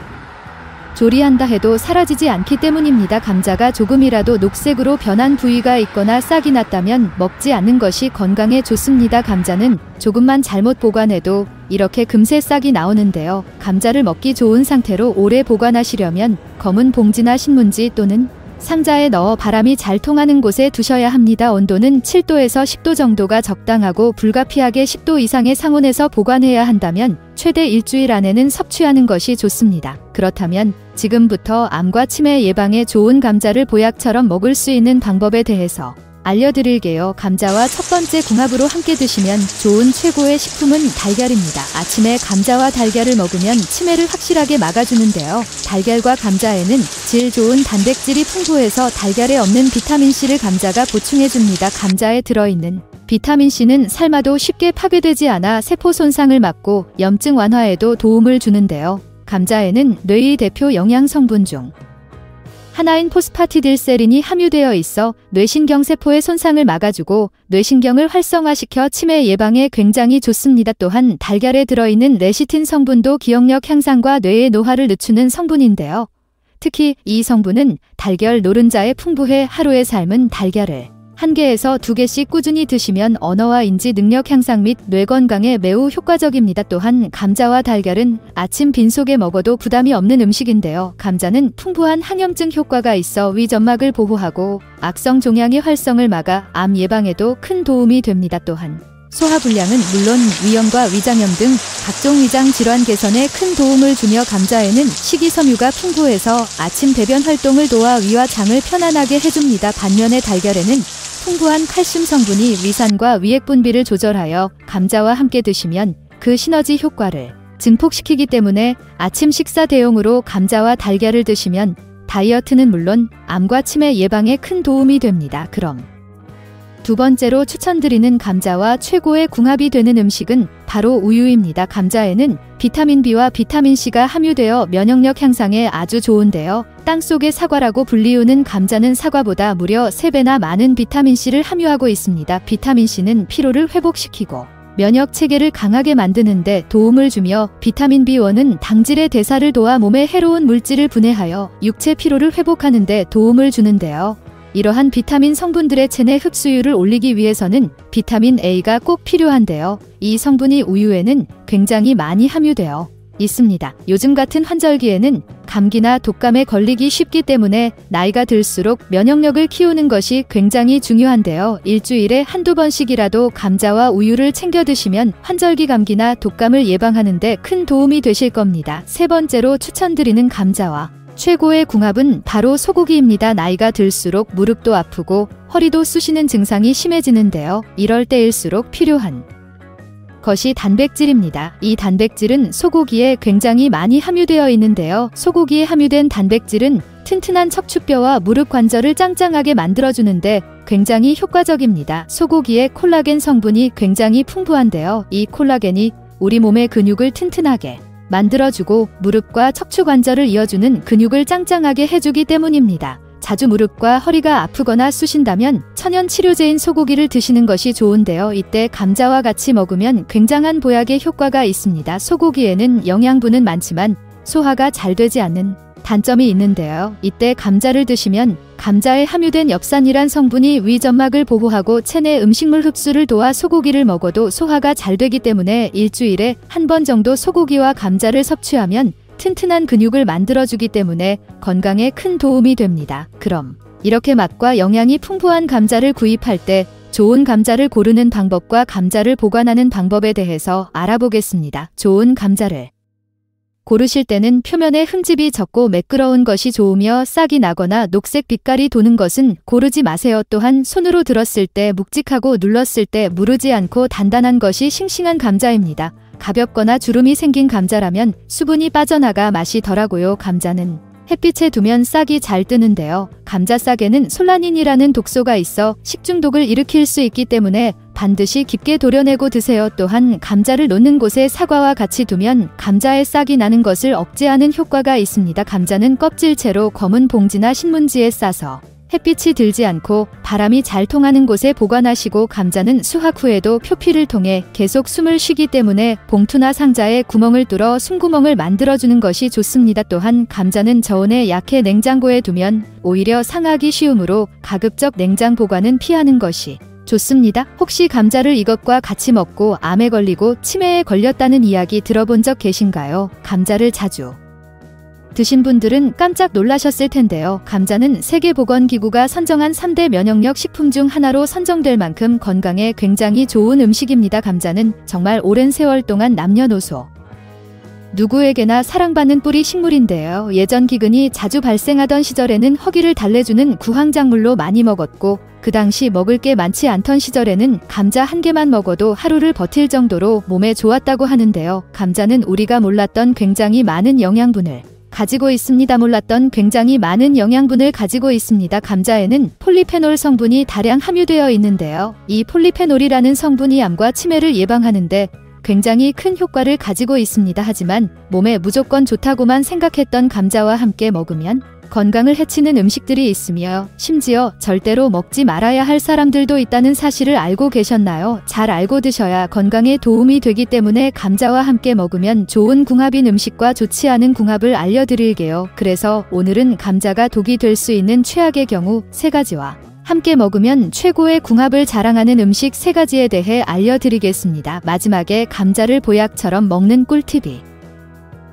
조리한다 해도 사라지지 않기 때문입니다. 감자가 조금이라도 녹색으로 변한 부위가 있거나 싹이 났다면 먹지 않는 것이 건강에 좋습니다. 감자는 조금만 잘못 보관해도 이렇게 금세 싹이 나오는데요. 감자를 먹기 좋은 상태로 오래 보관하시려면 검은 봉지나 신문지 또는 상자에 넣어 바람이 잘 통하는 곳에 두셔야 합니다. 온도는 7도에서 10도 정도가 적당하고 불가피하게 10도 이상의 상온에서 보관해야 한다면 최대 일주일 안에는 섭취하는 것이 좋습니다. 그렇다면 지금부터 암과 치매 예방에 좋은 감자를 보약처럼 먹을 수 있는 방법에 대해서 알려드릴게요. 감자와 첫 번째 궁합으로 함께 드시면 좋은 최고의 식품은 달걀입니다. 아침에 감자와 달걀을 먹으면 치매를 확실하게 막아주는데요. 달걀과 감자에는 질 좋은 단백질이 풍부해서 달걀에 없는 비타민C를 감자가 보충해줍니다. 감자에 들어있는 비타민C는 삶아도 쉽게 파괴되지 않아 세포 손상을 막고 염증 완화에도 도움을 주는데요. 감자에는 뇌의 대표 영양성분 중 하나인 포스파티딜세린이 함유되어 있어 뇌신경세포의 손상을 막아주고 뇌신경을 활성화시켜 치매 예방에 굉장히 좋습니다. 또한 달걀에 들어있는 레시틴 성분도 기억력 향상과 뇌의 노화를 늦추는 성분인데요. 특히 이 성분은 달걀 노른자에 풍부해 하루에 삶은 달걀을 1개에서 2개씩 꾸준히 드시면 언어와 인지 능력 향상 및 뇌 건강에 매우 효과적입니다. 또한 감자와 달걀은 아침 빈속에 먹어도 부담이 없는 음식인데요. 감자는 풍부한 항염증 효과가 있어 위점막을 보호하고 악성 종양의 활성을 막아 암 예방에도 큰 도움이 됩니다. 또한 소화불량은 물론 위염과 위장염 등 각종 위장 질환 개선에 큰 도움을 주며 감자에는 식이섬유가 풍부해서 아침 배변 활동을 도와 위와 장을 편안하게 해줍니다. 반면에 달걀에는 풍부한 칼슘 성분이 위산과 위액 분비를 조절하여 감자와 함께 드시면 그 시너지 효과를 증폭시키기 때문에 아침 식사 대용으로 감자와 달걀을 드시면 다이어트는 물론 암과 치매 예방에 큰 도움이 됩니다. 그럼 두 번째로 추천드리는 감자와 최고의 궁합이 되는 음식은 바로 우유입니다. 감자에는 비타민 B와 비타민 C가 함유되어 면역력 향상에 아주 좋은데요. 땅속의 사과라고 불리우는 감자는 사과보다 무려 3배나 많은 비타민 C를 함유하고 있습니다. 비타민 C는 피로를 회복시키고 면역 체계를 강하게 만드는 데 도움을 주며 비타민 B1은 당질의 대사를 도와 몸에 해로운 물질을 분해하여 육체 피로를 회복하는 데 도움을 주는데요. 이러한 비타민 성분들의 체내 흡수율을 올리기 위해서는 비타민 A가 꼭 필요한데요. 이 성분이 우유에는 굉장히 많이 함유되어 있습니다. 요즘 같은 환절기에는 감기나 독감에 걸리기 쉽기 때문에 나이가 들수록 면역력을 키우는 것이 굉장히 중요한데요. 일주일에 한두 번씩이라도 감자와 우유를 챙겨 드시면 환절기 감기나 독감을 예방하는 데 큰 도움이 되실 겁니다. 세 번째로 추천드리는 감자와 최고의 궁합은 바로 소고기입니다. 나이가 들수록 무릎도 아프고 허리도 쑤시는 증상이 심해지는데요. 이럴 때일수록 필요한 것이 단백질입니다. 이 단백질은 소고기에 굉장히 많이 함유되어 있는데요. 소고기에 함유된 단백질은 튼튼한 척추뼈와 무릎 관절을 짱짱하게 만들어주는데 굉장히 효과적입니다. 소고기의 콜라겐 성분이 굉장히 풍부한데요. 이 콜라겐이 우리 몸의 근육을 튼튼하게 만들어주고 무릎과 척추 관절을 이어주는 근육을 짱짱하게 해주기 때문입니다. 자주 무릎과 허리가 아프거나 쑤신다면 천연 치료제인 소고기를 드시는 것이 좋은데요. 이때 감자와 같이 먹으면 굉장한 보약의 효과가 있습니다. 소고기에는 영양분은 많지만 소화가 잘 되지 않는 단점이 있는데요. 이때 감자를 드시면 감자에 함유된 엽산이란 성분이 위점막을 보호하고 체내 음식물 흡수를 도와 소고기를 먹어도 소화가 잘 되기 때문에 일주일에 한 번 정도 소고기와 감자를 섭취하면 튼튼한 근육을 만들어주기 때문에 건강에 큰 도움이 됩니다. 그럼 이렇게 맛과 영양이 풍부한 감자를 구입할 때 좋은 감자를 고르는 방법과 감자를 보관하는 방법에 대해서 알아보겠습니다. 좋은 감자를 고르실 때는 표면에 흠집이 적고 매끄러운 것이 좋으며 싹이 나거나 녹색 빛깔이 도는 것은 고르지 마세요. 또한 손으로 들었을 때 묵직하고 눌렀을 때 무르지 않고 단단한 것이 싱싱한 감자입니다. 가볍거나 주름이 생긴 감자라면 수분이 빠져나가 맛이 덜하고요. 감자는 햇빛에 두면 싹이 잘 뜨는데요. 감자싹에는 솔라닌이라는 독소가 있어 식중독을 일으킬 수 있기 때문에 반드시 깊게 도려내고 드세요. 또한 감자를 놓는 곳에 사과와 같이 두면 감자에 싹이 나는 것을 억제하는 효과가 있습니다. 감자는 껍질채로 검은 봉지나 신문지에 싸서 햇빛이 들지 않고 바람이 잘 통하는 곳에 보관하시고 감자는 수확 후에도 표피를 통해 계속 숨을 쉬기 때문에 봉투나 상자에 구멍을 뚫어 숨구멍을 만들어주는 것이 좋습니다. 또한 감자는 저온에 약해 냉장고에 두면 오히려 상하기 쉬우므로 가급적 냉장 보관은 피하는 것이 좋습니다. 혹시 감자를 이것과 같이 먹고 암에 걸리고 치매에 걸렸다는 이야기 들어본 적 계신가요? 감자를 자주 드신 분들은 깜짝 놀라셨을 텐데요. 감자는 세계보건기구가 선정한 3대 면역력 식품 중 하나로 선정될 만큼 건강에 굉장히 좋은 음식입니다. 감자는 정말 오랜 세월 동안 남녀노소 누구에게나 사랑받는 뿌리 식물인데요. 예전 기근이 자주 발생하던 시절에는 허기를 달래주는 구황작물로 많이 먹었고 그 당시 먹을 게 많지 않던 시절에는 감자 한 개만 먹어도 하루를 버틸 정도로 몸에 좋았다고 하는데요. 감자는 우리가 몰랐던 굉장히 많은 영양분을 가지고 있습니다. 몰랐던 굉장히 많은 영양분을 가지고 있습니다. 감자에는 폴리페놀 성분이 다량 함유되어 있는데요. 이 폴리페놀이라는 성분이 암과 치매를 예방하는데 굉장히 큰 효과를 가지고 있습니다. 하지만 몸에 무조건 좋다고만 생각했던 감자와 함께 먹으면 건강을 해치는 음식들이 있으며 심지어 절대로 먹지 말아야 할 사람들도 있다는 사실을 알고 계셨나요? 잘 알고 드셔야 건강에 도움이 되기 때문에 감자와 함께 먹으면 좋은 궁합인 음식과 좋지 않은 궁합을 알려드릴게요. 그래서 오늘은 감자가 독이 될 수 있는 최악의 경우 3가지와 함께 먹으면 최고의 궁합을 자랑하는 음식 3가지에 대해 알려드리겠습니다. 마지막에 감자를 보약처럼 먹는 꿀팁이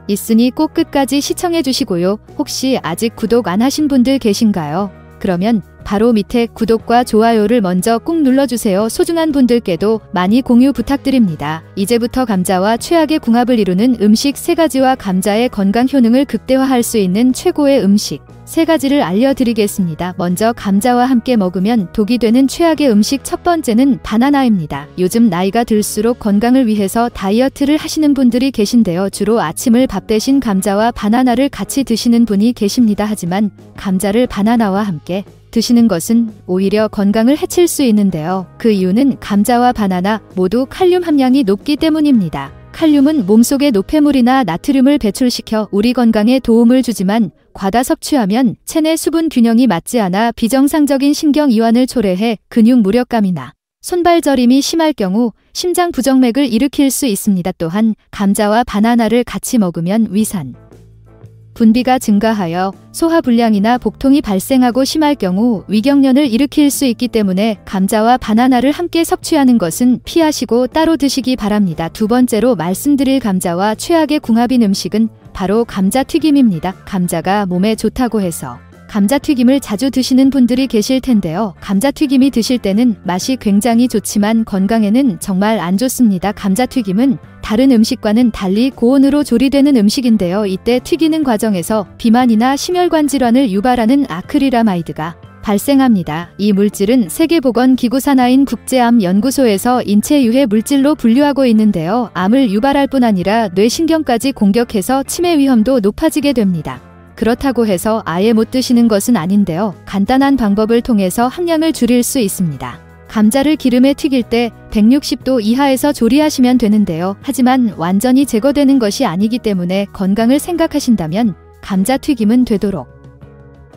있으니 꼭 끝까지 시청해 주시고요. 혹시 아직 구독 안 하신 분들 계신가요? 그러면 바로 밑에 구독과 좋아요를 먼저 꾹 눌러주세요. 소중한 분들께도 많이 공유 부탁드립니다. 이제부터 감자와 최악의 궁합을 이루는 음식 3가지와 감자의 건강 효능을 극대화할 수 있는 최고의 음식 3가지를 알려드리겠습니다. 먼저 감자와 함께 먹으면 독이 되는 최악의 음식 첫 번째는 바나나입니다. 요즘 나이가 들수록 건강을 위해서 다이어트를 하시는 분들이 계신데요. 주로 아침을 밥 대신 감자와 바나나를 같이 드시는 분이 계십니다. 하지만 감자를 바나나와 함께 드시는 것은 오히려 건강을 해칠 수 있는데요. 그 이유는 감자와 바나나 모두 칼륨 함량이 높기 때문입니다. 칼륨은 몸속의 노폐물이나 나트륨을 배출시켜 우리 건강에 도움을 주지만 과다 섭취하면 체내 수분 균형이 맞지 않아 비정상적인 신경 이완을 초래해 근육 무력감이나 손발 저림이 심할 경우 심장 부정맥을 일으킬 수 있습니다. 또한 감자와 바나나를 같이 먹으면 위산 분비가 증가하여 소화불량이나 복통이 발생하고 심할 경우 위경련을 일으킬 수 있기 때문에 감자와 바나나를 함께 섭취하는 것은 피하시고 따로 드시기 바랍니다. 두 번째로 말씀드릴 감자와 최악의 궁합인 음식은 바로 감자튀김입니다. 감자가 몸에 좋다고 해서 감자튀김을 자주 드시는 분들이 계실 텐데요. 감자튀김이 드실 때는 맛이 굉장히 좋지만 건강에는 정말 안 좋습니다. 감자튀김은 다른 음식과는 달리 고온으로 조리되는 음식인데요. 이때 튀기는 과정에서 비만이나 심혈관 질환을 유발하는 아크릴아마이드가 발생합니다. 이 물질은 세계보건기구 산하인 국제암연구소에서 인체 유해 물질로 분류하고 있는데요. 암을 유발할 뿐 아니라 뇌신경까지 공격해서 치매 위험도 높아지게 됩니다. 그렇다고 해서 아예 못 드시는 것은 아닌데요. 간단한 방법을 통해서 함량을 줄일 수 있습니다. 감자를 기름에 튀길 때 160도 이하에서 조리하시면 되는데요. 하지만 완전히 제거되는 것이 아니기 때문에 건강을 생각하신다면 감자튀김은 되도록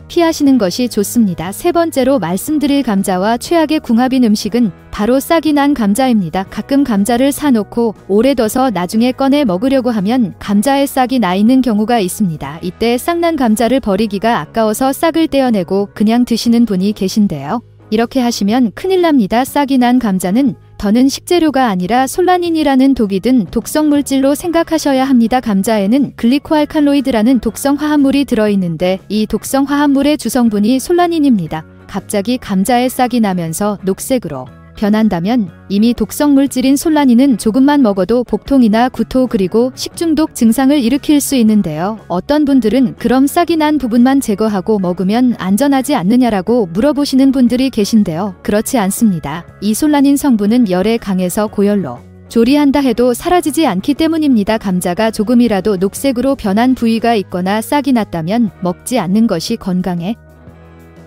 피하시는 것이 좋습니다. 세 번째로 말씀드릴 감자와 최악의 궁합인 음식은 바로 싹이 난 감자입니다. 가끔 감자를 사놓고 오래 둬서 나중에 꺼내 먹으려고 하면 감자에 싹이 나 있는 경우가 있습니다. 이때 싹난 감자를 버리기가 아까워서 싹을 떼어내고 그냥 드시는 분이 계신데요. 이렇게 하시면 큰일 납니다. 싹이 난 감자는 더는 식재료가 아니라 솔라닌이라는 독이 든 독성 물질로 생각하셔야 합니다. 감자에는 글리코알칼로이드라는 독성 화합물이 들어있는데 이 독성 화합물의 주성분이 솔라닌입니다. 갑자기 감자에 싹이 나면서 녹색으로 변한다면 이미 독성 물질인 솔라닌은 조금만 먹어도 복통이나 구토 그리고 식중독 증상을 일으킬 수 있는데요. 어떤 분들은 그럼 싹이 난 부분만 제거하고 먹으면 안전하지 않느냐라고 물어보시는 분들이 계신데요. 그렇지 않습니다. 이 솔라닌 성분은 열에 강해서 고열로 조리한다 해도 사라지지 않기 때문입니다. 감자가 조금이라도 녹색으로 변한 부위가 있거나 싹이 났다면 먹지 않는 것이 건강에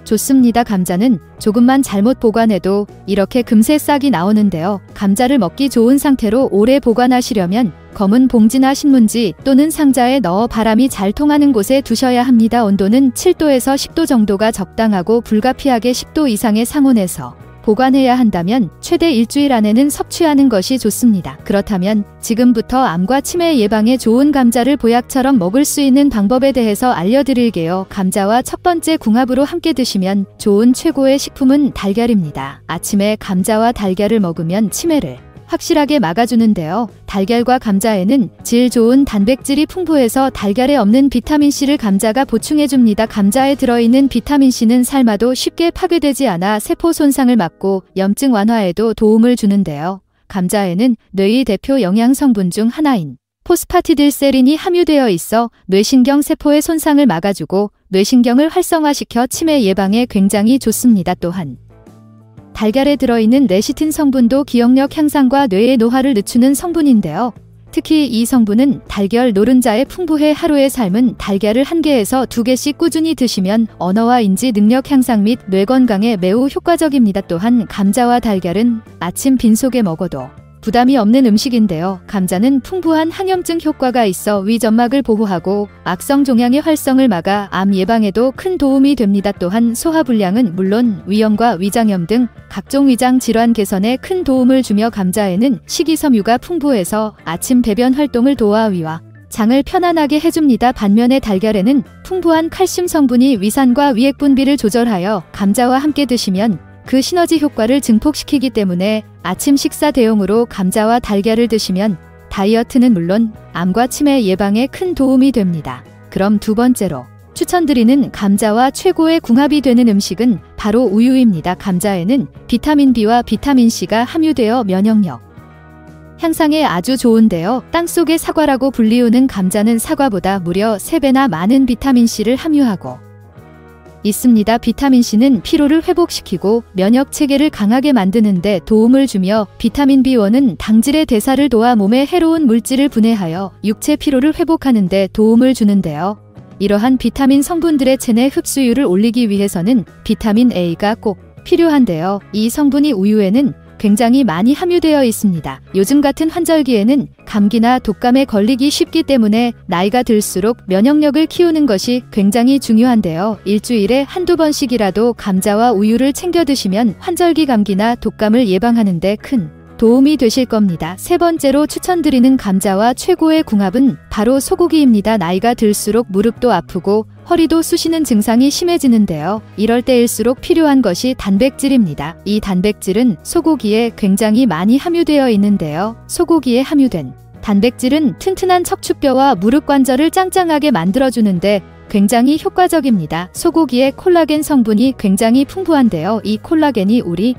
좋습니다. 감자는 조금만 잘못 보관해도 이렇게 금세 싹이 나오는데요. 감자를 먹기 좋은 상태로 오래 보관하시려면 검은 봉지나 신문지 또는 상자에 넣어 바람이 잘 통하는 곳에 두셔야 합니다. 온도는 7도에서 10도 정도가 적당하고 불가피하게 10도 이상의 상온에서 보관해야 한다면 최대 일주일 안에는 섭취하는 것이 좋습니다. 그렇다면 지금부터 암과 치매 예방에 좋은 감자를 보약처럼 먹을 수 있는 방법에 대해서 알려드릴게요. 감자와 첫 번째 궁합으로 함께 드시면 좋은 최고의 식품은 달걀입니다. 아침에 감자와 달걀을 먹으면 치매를 확실하게 막아주는데요. 달걀과 감자에는 질 좋은 단백질이 풍부해서 달걀에 없는 비타민C를 감자가 보충해줍니다. 감자에 들어있는 비타민C는 삶아도 쉽게 파괴되지 않아 세포 손상을 막고 염증 완화에도 도움을 주는데요. 감자에는 뇌의 대표 영양 성분 중 하나인 포스파티딜세린이 함유되어 있어 뇌신경 세포의 손상을 막아주고 뇌신경을 활성화시켜 치매 예방에 굉장히 좋습니다. 또한 달걀에 들어있는 레시틴 성분도 기억력 향상과 뇌의 노화를 늦추는 성분인데요. 특히 이 성분은 달걀 노른자에 풍부해 하루의 삶은 달걀을 1개에서 2개씩 꾸준히 드시면 언어와 인지 능력 향상 및 뇌 건강에 매우 효과적입니다. 또한 감자와 달걀은 아침 빈속에 먹어도 부담이 없는 음식인데요. 감자는 풍부한 항염증 효과가 있어 위점막을 보호하고 악성 종양의 활성을 막아 암 예방에도 큰 도움이 됩니다. 또한 소화불량은 물론 위염과 위장염 등 각종 위장 질환 개선에 큰 도움을 주며 감자에는 식이섬유가 풍부해서 아침 배변 활동을 도와 위와 장을 편안하게 해줍니다. 반면에 달걀에는 풍부한 칼슘 성분이 위산과 위액 분비를 조절하여 감자와 함께 드시면 그 시너지 효과를 증폭시키기 때문에 아침 식사 대용으로 감자와 달걀을 드시면 다이어트는 물론 암과 치매 예방에 큰 도움이 됩니다. 그럼 두 번째로 추천드리는 감자와 최고의 궁합이 되는 음식은 바로 우유입니다. 감자에는 비타민 B와 비타민 C가 함유되어 면역력 향상에 아주 좋은데요. 땅속의 사과라고 불리우는 감자는 사과보다 무려 3배나 많은 비타민 C를 함유하고 있습니다. 비타민 C는 피로를 회복시키고 면역 체계를 강하게 만드는 데 도움을 주며 비타민 B1은 당질의 대사를 도와 몸에 해로운 물질을 분해하여 육체 피로를 회복하는 데 도움을 주는데요. 이러한 비타민 성분들의 체내 흡수율을 올리기 위해서는 비타민 A가 꼭 필요한데요. 이 성분이 우유에는 굉장히 많이 함유되어 있습니다. 요즘 같은 환절기에는 감기나 독감에 걸리기 쉽기 때문에 나이가 들수록 면역력을 키우는 것이 굉장히 중요한데요. 일주일에 한두 번씩이라도 감자와 우유를 챙겨 드시면 환절기 감기나 독감을 예방하는 데 큰 도움이 되실 겁니다. 세 번째로 추천드리는 감자와 최고의 궁합은 바로 소고기입니다. 나이가 들수록 무릎도 아프고 허리도 쑤시는 증상이 심해지는데요. 이럴 때일수록 필요한 것이 단백질입니다. 이 단백질은 소고기에 굉장히 많이 함유되어 있는데요. 소고기에 함유된 단백질은 튼튼한 척추뼈와 무릎 관절을 짱짱하게 만들어주는데 굉장히 효과적입니다. 소고기의 콜라겐 성분이 굉장히 풍부한데요. 이 콜라겐이 우리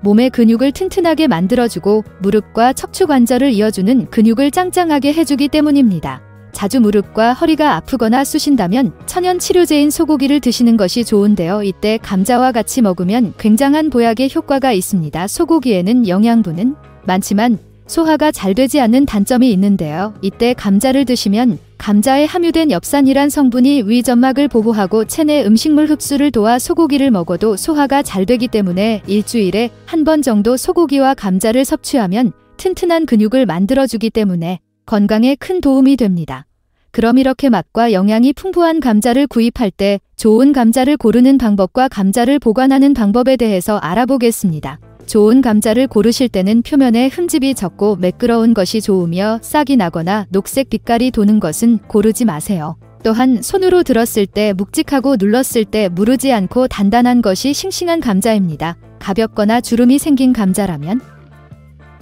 몸의 근육을 튼튼하게 만들어주고 무릎과 척추 관절을 이어주는 근육을 짱짱하게 해주기 때문입니다. 자주 무릎과 허리가 아프거나 쑤신다면 천연 치료제인 소고기를 드시는 것이 좋은데요. 이때 감자와 같이 먹으면 굉장한 보약의 효과가 있습니다. 소고기에는 영양분은 많지만 소화가 잘 되지 않는 단점이 있는데요. 이때 감자를 드시면 감자에 함유된 엽산이란 성분이 위점막을 보호하고 체내 음식물 흡수를 도와 소고기를 먹어도 소화가 잘 되기 때문에 일주일에 한 번 정도 소고기와 감자를 섭취하면 튼튼한 근육을 만들어주기 때문에 건강에 큰 도움이 됩니다. 그럼 이렇게 맛과 영양이 풍부한 감자를 구입할 때 좋은 감자를 고르는 방법과 감자를 보관하는 방법에 대해서 알아보겠습니다. 좋은 감자를 고르실 때는 표면에 흠집이 적고 매끄러운 것이 좋으며 싹이 나거나 녹색 빛깔이 도는 것은 고르지 마세요. 또한 손으로 들었을 때 묵직하고 눌렀을 때 무르지 않고 단단한 것이 싱싱한 감자입니다. 가볍거나 주름이 생긴 감자라면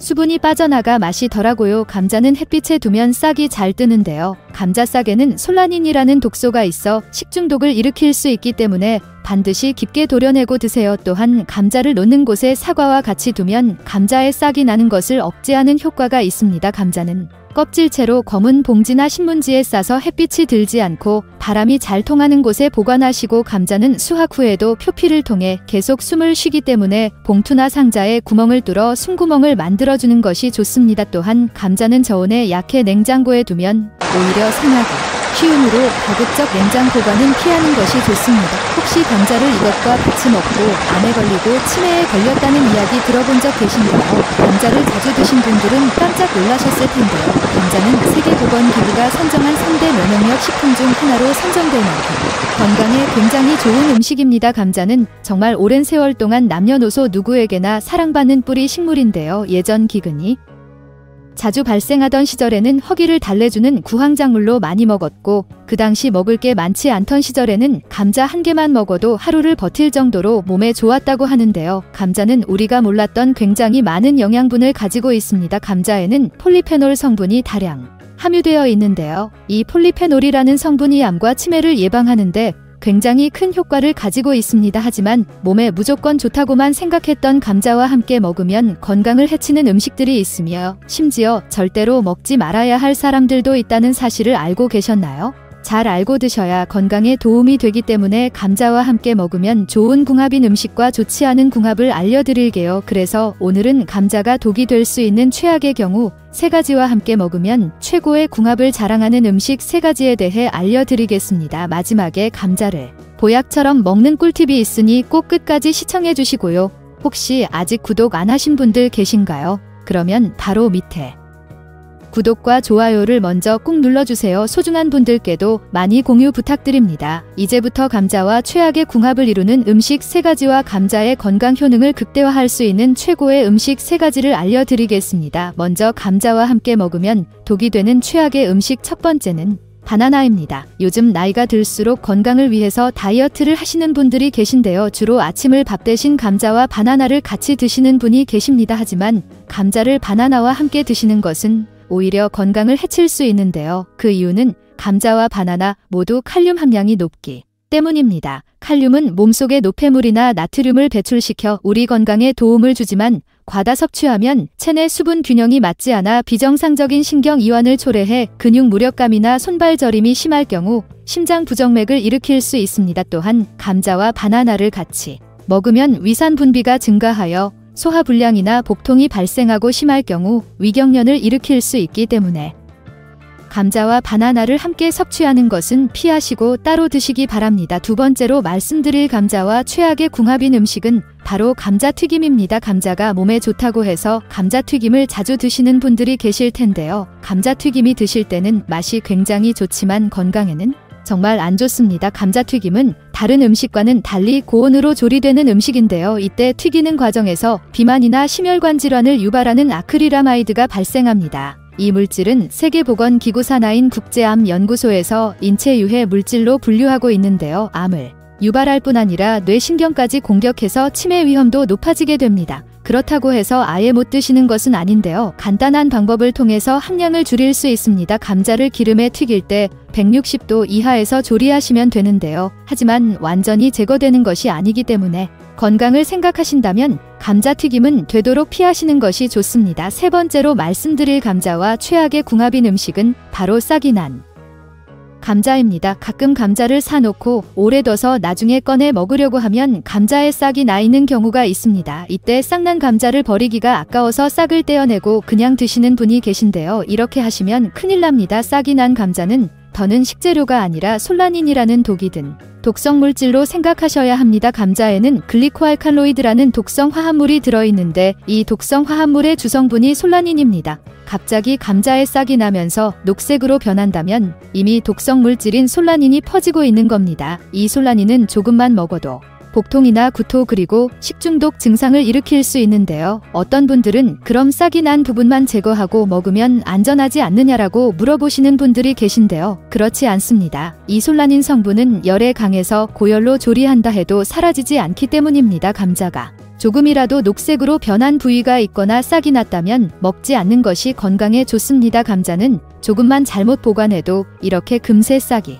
수분이 빠져나가 맛이 덜하고요. 감자는 햇빛에 두면 싹이 잘 뜨는데요. 감자싹에는 솔라닌이라는 독소가 있어 식중독을 일으킬 수 있기 때문에 반드시 깊게 도려내고 드세요. 또한 감자를 놓는 곳에 사과와 같이 두면 감자에 싹이 나는 것을 억제하는 효과가 있습니다. 감자는 껍질채로 검은 봉지나 신문지에 싸서 햇빛이 들지 않고 바람이 잘 통하는 곳에 보관하시고 감자는 수확 후에도 표피를 통해 계속 숨을 쉬기 때문에 봉투나 상자에 구멍을 뚫어 숨구멍을 만들어주는 것이 좋습니다. 또한 감자는 저온에 약해 냉장고에 두면 오히려 상하기 쉬우므로 가급적 냉장 보관은 피하는 것이 좋습니다. 혹시 감자를 이것과 같이 먹고 암에 걸리고 치매에 걸렸다는 이야기 들어본 적 계신가요? 감자를 자주 드신 분들은 깜짝 놀라셨을 텐데요. 감자는 세계보건기구가 선정한 3대 면역력 식품 중 하나로 선정될 만큼 건강에 굉장히 좋은 음식입니다. 감자는 정말 오랜 세월 동안 남녀노소 누구에게나 사랑받는 뿌리 식물인데요. 예전 기근이 자주 발생하던 시절에는 허기를 달래주는 구황작물로 많이 먹었고 그 당시 먹을 게 많지 않던 시절에는 감자 한 개만 먹어도 하루를 버틸 정도로 몸에 좋았다고 하는데요. 감자는 우리가 몰랐던 굉장히 많은 영양분을 가지고 있습니다. 감자에는 폴리페놀 성분이 다량 함유되어 있는데요. 이 폴리페놀이라는 성분이 암과 치매를 예방하는데 굉장히 큰 효과를 가지고 있습니다. 하지만 몸에 무조건 좋다고만 생각했던 감자와 함께 먹으면 건강을 해치는 음식들이 있으며 심지어 절대로 먹지 말아야 할 사람들도 있다는 사실을 알고 계셨나요? 잘 알고 드셔야 건강에 도움이 되기 때문에 감자와 함께 먹으면 좋은 궁합인 음식과 좋지 않은 궁합을 알려드릴게요. 그래서 오늘은 감자가 독이 될 수 있는 최악의 경우 3가지와 함께 먹으면 최고의 궁합을 자랑하는 음식 3가지에 대해 알려드리겠습니다. 마지막에 감자를 보약처럼 먹는 꿀팁이 있으니 꼭 끝까지 시청해 주시고요. 혹시 아직 구독 안 하신 분들 계신가요? 그러면 바로 밑에 구독과 좋아요를 먼저 꾹 눌러주세요. 소중한 분들께도 많이 공유 부탁드립니다. 이제부터 감자와 최악의 궁합을 이루는 음식 3가지와 감자의 건강 효능을 극대화할 수 있는 최고의 음식 3가지를 알려드리겠습니다. 먼저 감자와 함께 먹으면 독이 되는 최악의 음식 첫 번째는 바나나입니다. 요즘 나이가 들수록 건강을 위해서 다이어트를 하시는 분들이 계신데요. 주로 아침을 밥 대신 감자와 바나나를 같이 드시는 분이 계십니다. 하지만 감자를 바나나와 함께 드시는 것은 오히려 건강을 해칠 수 있는데요. 그 이유는 감자와 바나나 모두 칼륨 함량이 높기 때문입니다. 칼륨은 몸속의 노폐물이나 나트륨을 배출시켜 우리 건강에 도움을 주지만 과다 섭취하면 체내 수분 균형이 맞지 않아 비정상적인 신경 이완을 초래해 근육 무력감이나 손발 저림이 심할 경우 심장 부정맥을 일으킬 수 있습니다. 또한 감자와 바나나를 같이 먹으면 위산 분비가 증가하여 소화불량이나 복통이 발생하고 심할 경우 위경련을 일으킬 수 있기 때문에 감자와 바나나를 함께 섭취하는 것은 피하시고 따로 드시기 바랍니다. 두 번째로 말씀드릴 감자와 최악의 궁합인 음식은 바로 감자튀김입니다. 감자가 몸에 좋다고 해서 감자튀김을 자주 드시는 분들이 계실 텐데요. 감자튀김이 드실 때는 맛이 굉장히 좋지만 건강에는 정말 안 좋습니다. 감자튀김은 다른 음식과는 달리 고온으로 조리되는 음식인데요. 이때 튀기는 과정에서 비만이나 심혈관 질환을 유발하는 아크릴아마이드가 발생합니다. 이 물질은 세계보건기구 산하인 국제암연구소에서 인체 유해 물질로 분류하고 있는데요. 암을 유발할 뿐 아니라 뇌신경까지 공격해서 치매 위험도 높아지게 됩니다. 그렇다고 해서 아예 못 드시는 것은 아닌데요. 간단한 방법을 통해서 함량을 줄일 수 있습니다. 감자를 기름에 튀길 때 160도 이하에서 조리하시면 되는데요. 하지만 완전히 제거되는 것이 아니기 때문에 건강을 생각하신다면 감자튀김은 되도록 피하시는 것이 좋습니다. 세 번째로 말씀드릴 감자와 최악의 궁합인 음식은 바로 싹이 난 감자입니다. 가끔 감자를 사놓고 오래 둬서 나중에 꺼내 먹으려고 하면 감자에 싹이 나 있는 경우가 있습니다. 이때 싹난 감자를 버리기가 아까워서 싹을 떼어내고 그냥 드시는 분이 계신데요. 이렇게 하시면 큰일 납니다. 싹이 난 감자는 더는 식재료가 아니라 솔라닌이라는 독이 든 독성 물질로 생각하셔야 합니다. 감자에는 글리코알칼로이드라는 독성 화합물이 들어있는데 이 독성 화합물의 주성분이 솔라닌입니다. 갑자기 감자에 싹이 나면서 녹색으로 변한다면 이미 독성 물질인 솔라닌이 퍼지고 있는 겁니다. 이 솔라닌은 조금만 먹어도 복통이나 구토 그리고 식중독 증상을 일으킬 수 있는데요. 어떤 분들은 그럼 싹이 난 부분만 제거하고 먹으면 안전하지 않느냐라고 물어보시는 분들이 계신데요. 그렇지 않습니다. 이 솔라닌 성분은 열에 강해서 고열로 조리한다 해도 사라지지 않기 때문입니다. 감자가 조금이라도 녹색으로 변한 부위가 있거나 싹이 났다면 먹지 않는 것이 건강에 좋습니다. 감자는 조금만 잘못 보관해도 이렇게 금세 싹이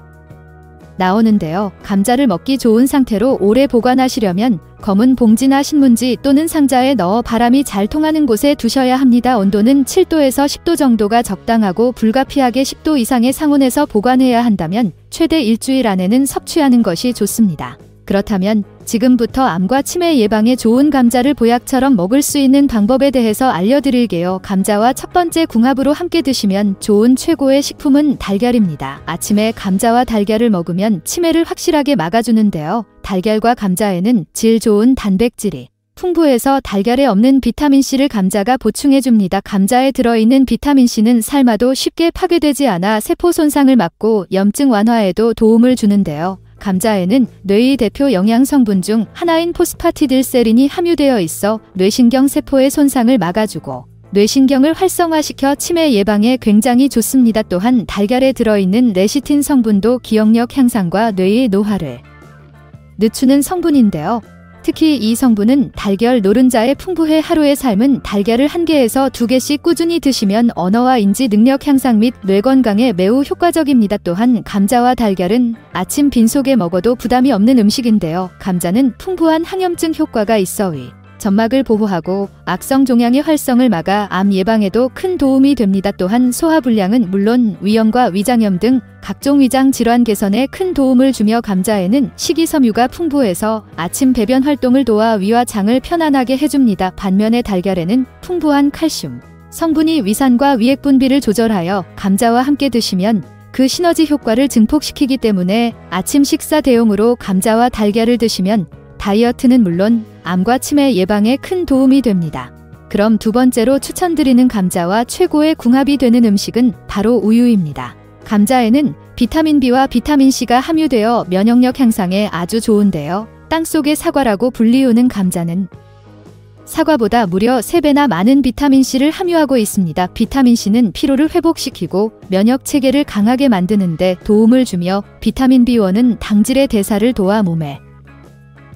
나오는데요. 감자를 먹기 좋은 상태로 오래 보관하시려면 검은 봉지나 신문지 또는 상자에 넣어 바람이 잘 통하는 곳에 두셔야 합니다. 온도는 7도에서 10도 정도가 적당하고 불가피하게 10도 이상의 상온에서 보관해야 한다면 최대 일주일 안에는 섭취하는 것이 좋습니다. 그렇다면 지금부터 암과 치매 예방에 좋은 감자를 보약처럼 먹을 수 있는 방법에 대해서 알려드릴게요. 감자와 첫 번째 궁합으로 함께 드시면 좋은 최고의 식품은 달걀입니다. 아침에 감자와 달걀을 먹으면 치매를 확실하게 막아주는데요. 달걀과 감자에는 질 좋은 단백질이 풍부해서 달걀에 없는 비타민C를 감자가 보충해줍니다. 감자에 들어있는 비타민C는 삶아도 쉽게 파괴되지 않아 세포 손상을 막고 염증 완화에도 도움을 주는데요. 감자에는 뇌의 대표 영양 성분 중 하나인 포스파티딜세린이 함유되어 있어 뇌신경 세포의 손상을 막아주고 뇌신경을 활성화시켜 치매 예방에 굉장히 좋습니다. 또한 달걀에 들어있는 레시틴 성분도 기억력 향상과 뇌의 노화를 늦추는 성분인데요. 특히 이 성분은 달걀 노른자에 풍부해 하루의 삶은 달걀을 1개에서 2개씩 꾸준히 드시면 언어와 인지 능력 향상 및 뇌 건강에 매우 효과적입니다. 또한 감자와 달걀은 아침 빈속에 먹어도 부담이 없는 음식인데요. 감자는 풍부한 항염증 효과가 있어 위 점막을 보호하고 악성 종양의 활성을 막아 암 예방에도 큰 도움이 됩니다. 또한 소화불량은 물론 위염과 위장염 등 각종 위장 질환 개선에 큰 도움을 주며 감자에는 식이섬유가 풍부해서 아침 배변 활동을 도와 위와 장을 편안하게 해줍니다. 반면에 달걀에는 풍부한 칼슘 성분이 위산과 위액 분비를 조절하여 감자와 함께 드시면 그 시너지 효과를 증폭시키기 때문에 아침 식사 대용으로 감자와 달걀을 드시면 다이어트는 물론 암과 치매 예방에 큰 도움이 됩니다. 그럼 두 번째로 추천드리는 감자와 최고의 궁합이 되는 음식은 바로 우유입니다. 감자에는 비타민 B와 비타민 C가 함유되어 면역력 향상에 아주 좋은데요. 땅속의 사과라고 불리우는 감자는 사과보다 무려 3배나 많은 비타민 C를 함유하고 있습니다. 비타민 C는 피로를 회복시키고 면역 체계를 강하게 만드는 데 도움을 주며 비타민 B1은 당질의 대사를 도와 몸에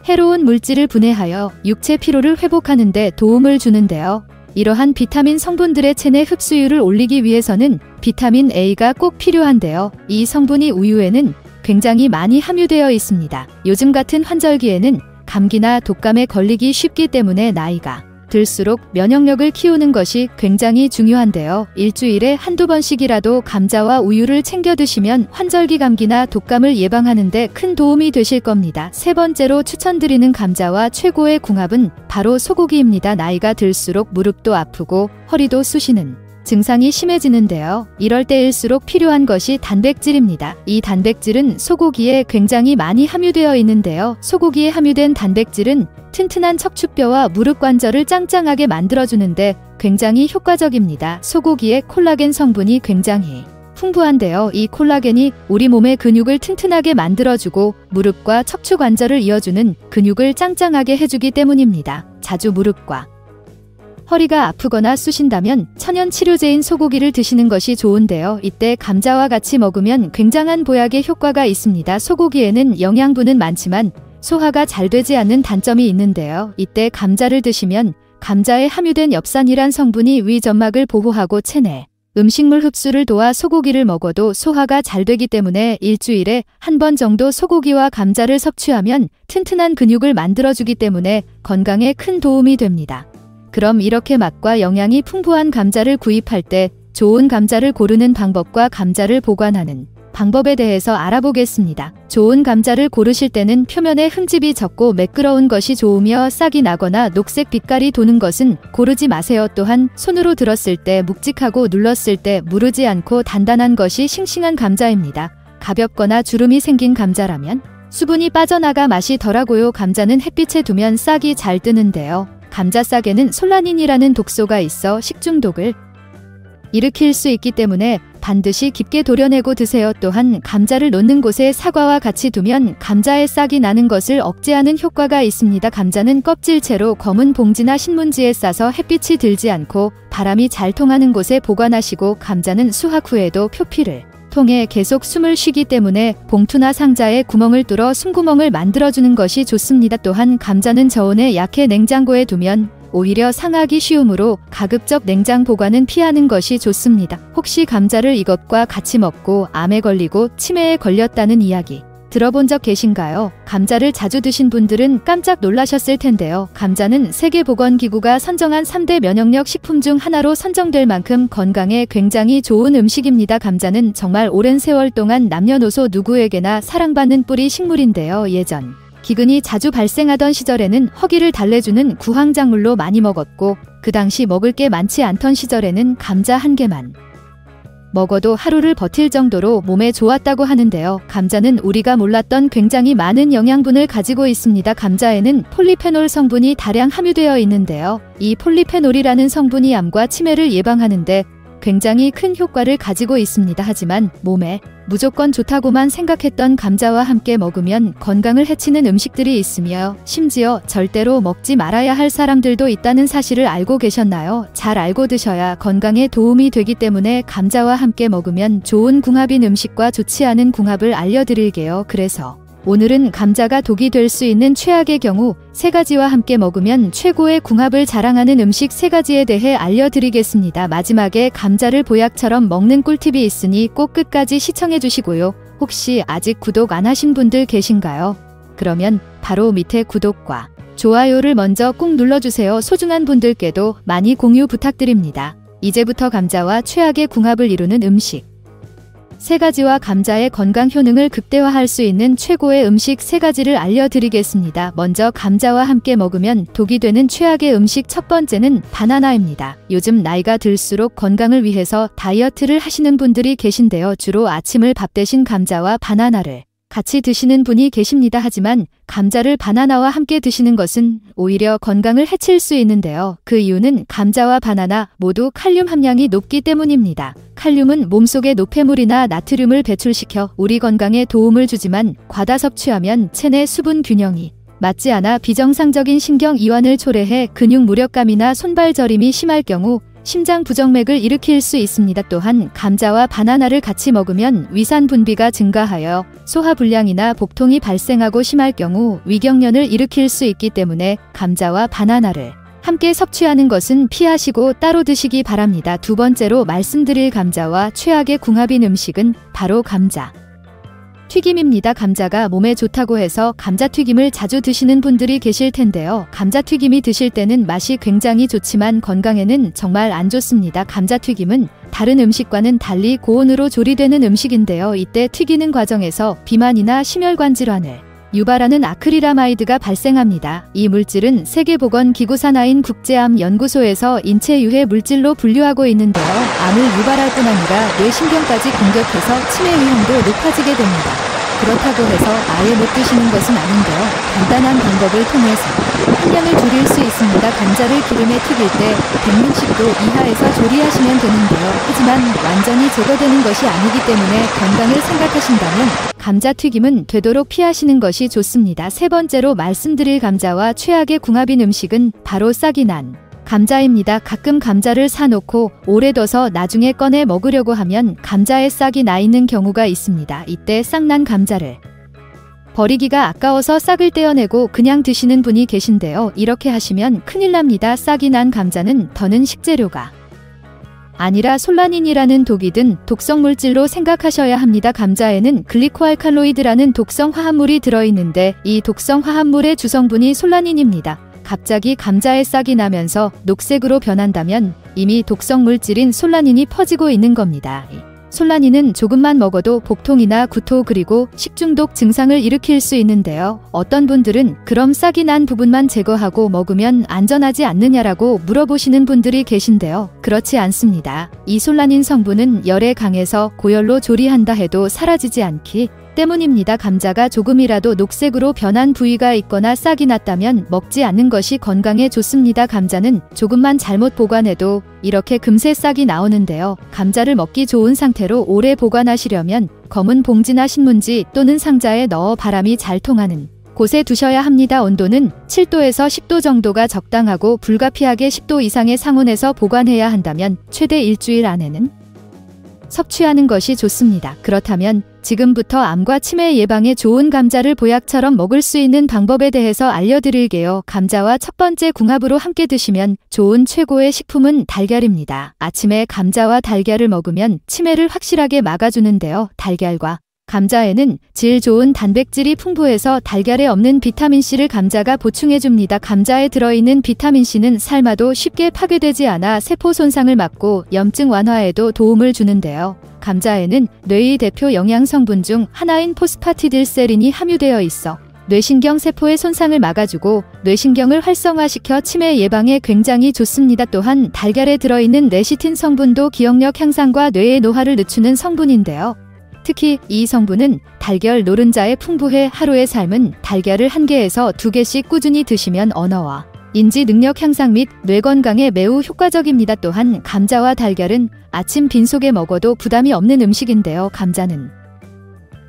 해로운 물질을 분해하여 육체 피로를 회복하는 데 도움을 주는데요. 이러한 비타민 성분들의 체내 흡수율을 올리기 위해서는 비타민 A가 꼭 필요한데요. 이 성분이 우유에는 굉장히 많이 함유되어 있습니다. 요즘 같은 환절기에는 감기나 독감에 걸리기 쉽기 때문에 나이가 들수록 면역력을 키우는 것이 굉장히 중요한데요. 일주일에 한두 번씩이라도 감자와 우유를 챙겨 드시면 환절기 감기나 독감을 예방하는 데 큰 도움이 되실 겁니다. 세 번째로 추천드리는 감자와 최고의 궁합은 바로 소고기입니다. 나이가 들수록 무릎도 아프고 허리도 쑤시는 증상이 심해지는데요. 이럴 때일수록 필요한 것이 단백질입니다. 이 단백질은 소고기에 굉장히 많이 함유되어 있는데요. 소고기에 함유된 단백질은 튼튼한 척추뼈와 무릎 관절을 짱짱하게 만들어주는데 굉장히 효과적입니다. 소고기의 콜라겐 성분이 굉장히 풍부한데요. 이 콜라겐이 우리 몸의 근육을 튼튼하게 만들어주고 무릎과 척추 관절을 이어주는 근육을 짱짱하게 해주기 때문입니다. 자주 무릎과 허리가 아프거나 쑤신다면 천연 치료제인 소고기를 드시는 것이 좋은데요. 이때 감자와 같이 먹으면 굉장한 보약의 효과가 있습니다. 소고기에는 영양분은 많지만 소화가 잘 되지 않는 단점이 있는데요. 이때 감자를 드시면 감자에 함유된 엽산이란 성분이 위 점막을 보호하고 체내 음식물 흡수를 도와 소고기를 먹어도 소화가 잘 되기 때문에 일주일에 한 번 정도 소고기와 감자를 섭취하면 튼튼한 근육을 만들어주기 때문에 건강에 큰 도움이 됩니다. 그럼 이렇게 맛과 영양이 풍부한 감자를 구입할 때 좋은 감자를 고르는 방법과 감자를 보관하는 방법에 대해서 알아보겠습니다. 좋은 감자를 고르실 때는 표면에 흠집이 적고 매끄러운 것이 좋으며 싹이 나거나 녹색 빛깔이 도는 것은 고르지 마세요. 또한 손으로 들었을 때 묵직하고 눌렀을 때 무르지 않고 단단한 것이 싱싱한 감자입니다. 가볍거나 주름이 생긴 감자라면 수분이 빠져나가 맛이 덜하고요. 감자는 햇빛에 두면 싹이 잘 뜨는데요. 감자싹에는 솔라닌이라는 독소가 있어 식중독을 일으킬 수 있기 때문에 반드시 깊게 도려내고 드세요. 또한 감자를 놓는 곳에 사과와 같이 두면 감자의 싹이 나는 것을 억제하는 효과가 있습니다. 감자는 껍질채로 검은 봉지나 신문지에 싸서 햇빛이 들지 않고 바람이 잘 통하는 곳에 보관하시고 감자는 수확 후에도 표피를 통해 계속 숨을 쉬기 때문에 봉투나 상자에 구멍을 뚫어 숨구멍을 만들어주는 것이 좋습니다. 또한 감자는 저온에 약해 냉장고에 두면 오히려 상하기 쉬우므로 가급적 냉장 보관은 피하는 것이 좋습니다. 혹시 감자를 이것과 같이 먹고 암에 걸리고 치매에 걸렸다는 이야기 들어본 적 계신가요? 감자를 자주 드신 분들은 깜짝 놀라셨을 텐데요. 감자는 세계보건기구가 선정한 3대 면역력 식품 중 하나로 선정될 만큼 건강에 굉장히 좋은 음식입니다. 감자는 정말 오랜 세월 동안 남녀노소 누구에게나 사랑받는 뿌리 식물인데요. 예전 기근이 자주 발생하던 시절에는 허기를 달래주는 구황작물로 많이 먹었고 그 당시 먹을 게 많지 않던 시절에는 감자 한 개만 먹어도 하루를 버틸 정도로 몸에 좋았다고 하는데요. 감자는 우리가 몰랐던 굉장히 많은 영양분을 가지고 있습니다. 감자에는 폴리페놀 성분이 다량 함유되어 있는데요. 이 폴리페놀이라는 성분이 암과 치매를 예방하는데 굉장히 큰 효과를 가지고 있습니다. 하지만 몸에 무조건 좋다고만 생각했던 감자와 함께 먹으면 건강을 해치는 음식들이 있으며 심지어 절대로 먹지 말아야 할 사람들도 있다는 사실을 알고 계셨나요? 잘 알고 드셔야 건강에 도움이 되기 때문에 감자와 함께 먹으면 좋은 궁합인 음식과 좋지 않은 궁합을 알려드릴게요. 그래서 오늘은 감자가 독이 될 수 있는 최악의 경우 3가지와 함께 먹으면 최고의 궁합을 자랑하는 음식 3가지에 대해 알려드리겠습니다. 마지막에 감자를 보약처럼 먹는 꿀팁이 있으니 꼭 끝까지 시청해 주시고요. 혹시 아직 구독 안 하신 분들 계신가요? 그러면 바로 밑에 구독과 좋아요를 먼저 꼭 눌러주세요. 소중한 분들께도 많이 공유 부탁드립니다. 이제부터 감자와 최악의 궁합을 이루는 음식 3가지와 감자의 건강 효능을 극대화할 수 있는 최고의 음식 3가지를 알려드리겠습니다. 먼저 감자와 함께 먹으면 독이 되는 최악의 음식 첫 번째는 바나나입니다. 요즘 나이가 들수록 건강을 위해서 다이어트를 하시는 분들이 계신데요. 주로 아침을 밥 대신 감자와 바나나를 같이 드시는 분이 계십니다. 하지만 감자를 바나나와 함께 드시는 것은 오히려 건강을 해칠 수 있는데요. 그 이유는 감자와 바나나 모두 칼륨 함량이 높기 때문입니다. 칼륨은 몸속의 노폐물이나 나트륨을 배출시켜 우리 건강에 도움을 주지만 과다 섭취하면 체내 수분 균형이 맞지 않아 비정상적인 신경 이완을 초래해 근육 무력감이나 손발 저림이 심할 경우 심장 부정맥을 일으킬 수 있습니다. 또한 감자와 바나나를 같이 먹으면 위산 분비가 증가하여 소화불량이나 복통이 발생하고 심할 경우 위경련을 일으킬 수 있기 때문에 감자와 바나나를 함께 섭취하는 것은 피하시고 따로 드시기 바랍니다. 두 번째로 말씀드릴 감자와 최악의 궁합인 음식은 바로 감자 튀김입니다. 감자가 몸에 좋다고 해서 감자튀김을 자주 드시는 분들이 계실 텐데요. 감자튀김이 드실 때는 맛이 굉장히 좋지만 건강에는 정말 안 좋습니다. 감자튀김은 다른 음식과는 달리 고온으로 조리되는 음식인데요. 이때 튀기는 과정에서 비만이나 심혈관 질환을 유발하는 아크릴아마이드가 발생합니다. 이 물질은 세계보건기구 산하인 국제암연구소에서 인체 유해 물질로 분류하고 있는데요. 암을 유발할 뿐 아니라 뇌신경까지 공격해서 치매 위험도 높아지게 됩니다. 그렇다고 해서 아예 못 드시는 것은 아닌데요. 간단한 방법을 통해서 함량을 줄일 수 있습니다. 감자를 기름에 튀길 때 160도 이하에서 조리하시면 되는데요. 하지만 완전히 제거되는 것이 아니기 때문에 건강을 생각하신다면 감자튀김은 되도록 피하시는 것이 좋습니다. 세 번째로 말씀드릴 감자와 최악의 궁합인 음식은 바로 싹이 난 감자입니다. 가끔 감자를 사놓고 오래 둬서 나중에 꺼내 먹으려고 하면 감자에 싹이 나 있는 경우가 있습니다. 이때 싹 난 감자를 버리기가 아까워서 싹을 떼어내고 그냥 드시는 분이 계신데요. 이렇게 하시면 큰일 납니다. 싹이 난 감자는 더는 식재료가 아니라 솔라닌이라는 독이 든 독성 물질로 생각하셔야 합니다. 감자에는 글리코알칼로이드라는 독성 화합물이 들어있는데 이 독성 화합물의 주성분이 솔라닌입니다. 갑자기 감자에 싹이 나면서 녹색으로 변한다면 이미 독성 물질인 솔라닌이 퍼지고 있는 겁니다. 솔라닌은 조금만 먹어도 복통이나 구토 그리고 식중독 증상을 일으킬 수 있는데요. 어떤 분들은 그럼 싹이 난 부분만 제거하고 먹으면 안전하지 않느냐라고 물어보시는 분들이 계신데요. 그렇지 않습니다. 이 솔라닌 성분은 열에 강해서 고열로 조리한다 해도 사라지지 않기 때문입니다. 감자가 조금이라도 녹색으로 변한 부위가 있거나 싹이 났다면 먹지 않는 것이 건강에 좋습니다. 감자는 조금만 잘못 보관해도 이렇게 금세 싹이 나오는데요. 감자를 먹기 좋은 상태로 오래 보관하시려면 검은 봉지나 신문지 또는 상자에 넣어 바람이 잘 통하는 곳에 두셔야 합니다. 온도는 7도에서 10도 정도가 적당하고 불가피하게 10도 이상의 상온에서 보관해야 한다면 최대 일주일 안에는 섭취하는 것이 좋습니다. 그렇다면 지금부터 암과 치매 예방에 좋은 감자를 보약처럼 먹을 수 있는 방법에 대해서 알려드릴게요. 감자와 첫 번째 궁합으로 함께 드시면 좋은 최고의 식품은 달걀입니다. 아침에 감자와 달걀을 먹으면 치매를 확실하게 막아주는데요. 달걀과 감자에는 질 좋은 단백질이 풍부해서 달걀에 없는 비타민C를 감자가 보충해줍니다. 감자에 들어있는 비타민C는 삶아도 쉽게 파괴되지 않아 세포 손상을 막고 염증 완화에도 도움을 주는데요. 감자에는 뇌의 대표 영양성분 중 하나인 포스파티딜세린이 함유되어 있어 뇌신경 세포의 손상을 막아주고 뇌신경을 활성화시켜 치매 예방에 굉장히 좋습니다. 또한 달걀에 들어있는 레시틴 성분도 기억력 향상과 뇌의 노화를 늦추는 성분인데요. 특히 이 성분은 달걀 노른자에 풍부해 하루의 삶은 달걀을 1개에서 2개씩 꾸준히 드시면 언어와 인지 능력 향상 및 뇌 건강에 매우 효과적입니다. 또한 감자와 달걀은 아침 빈속에 먹어도 부담이 없는 음식인데요. 감자는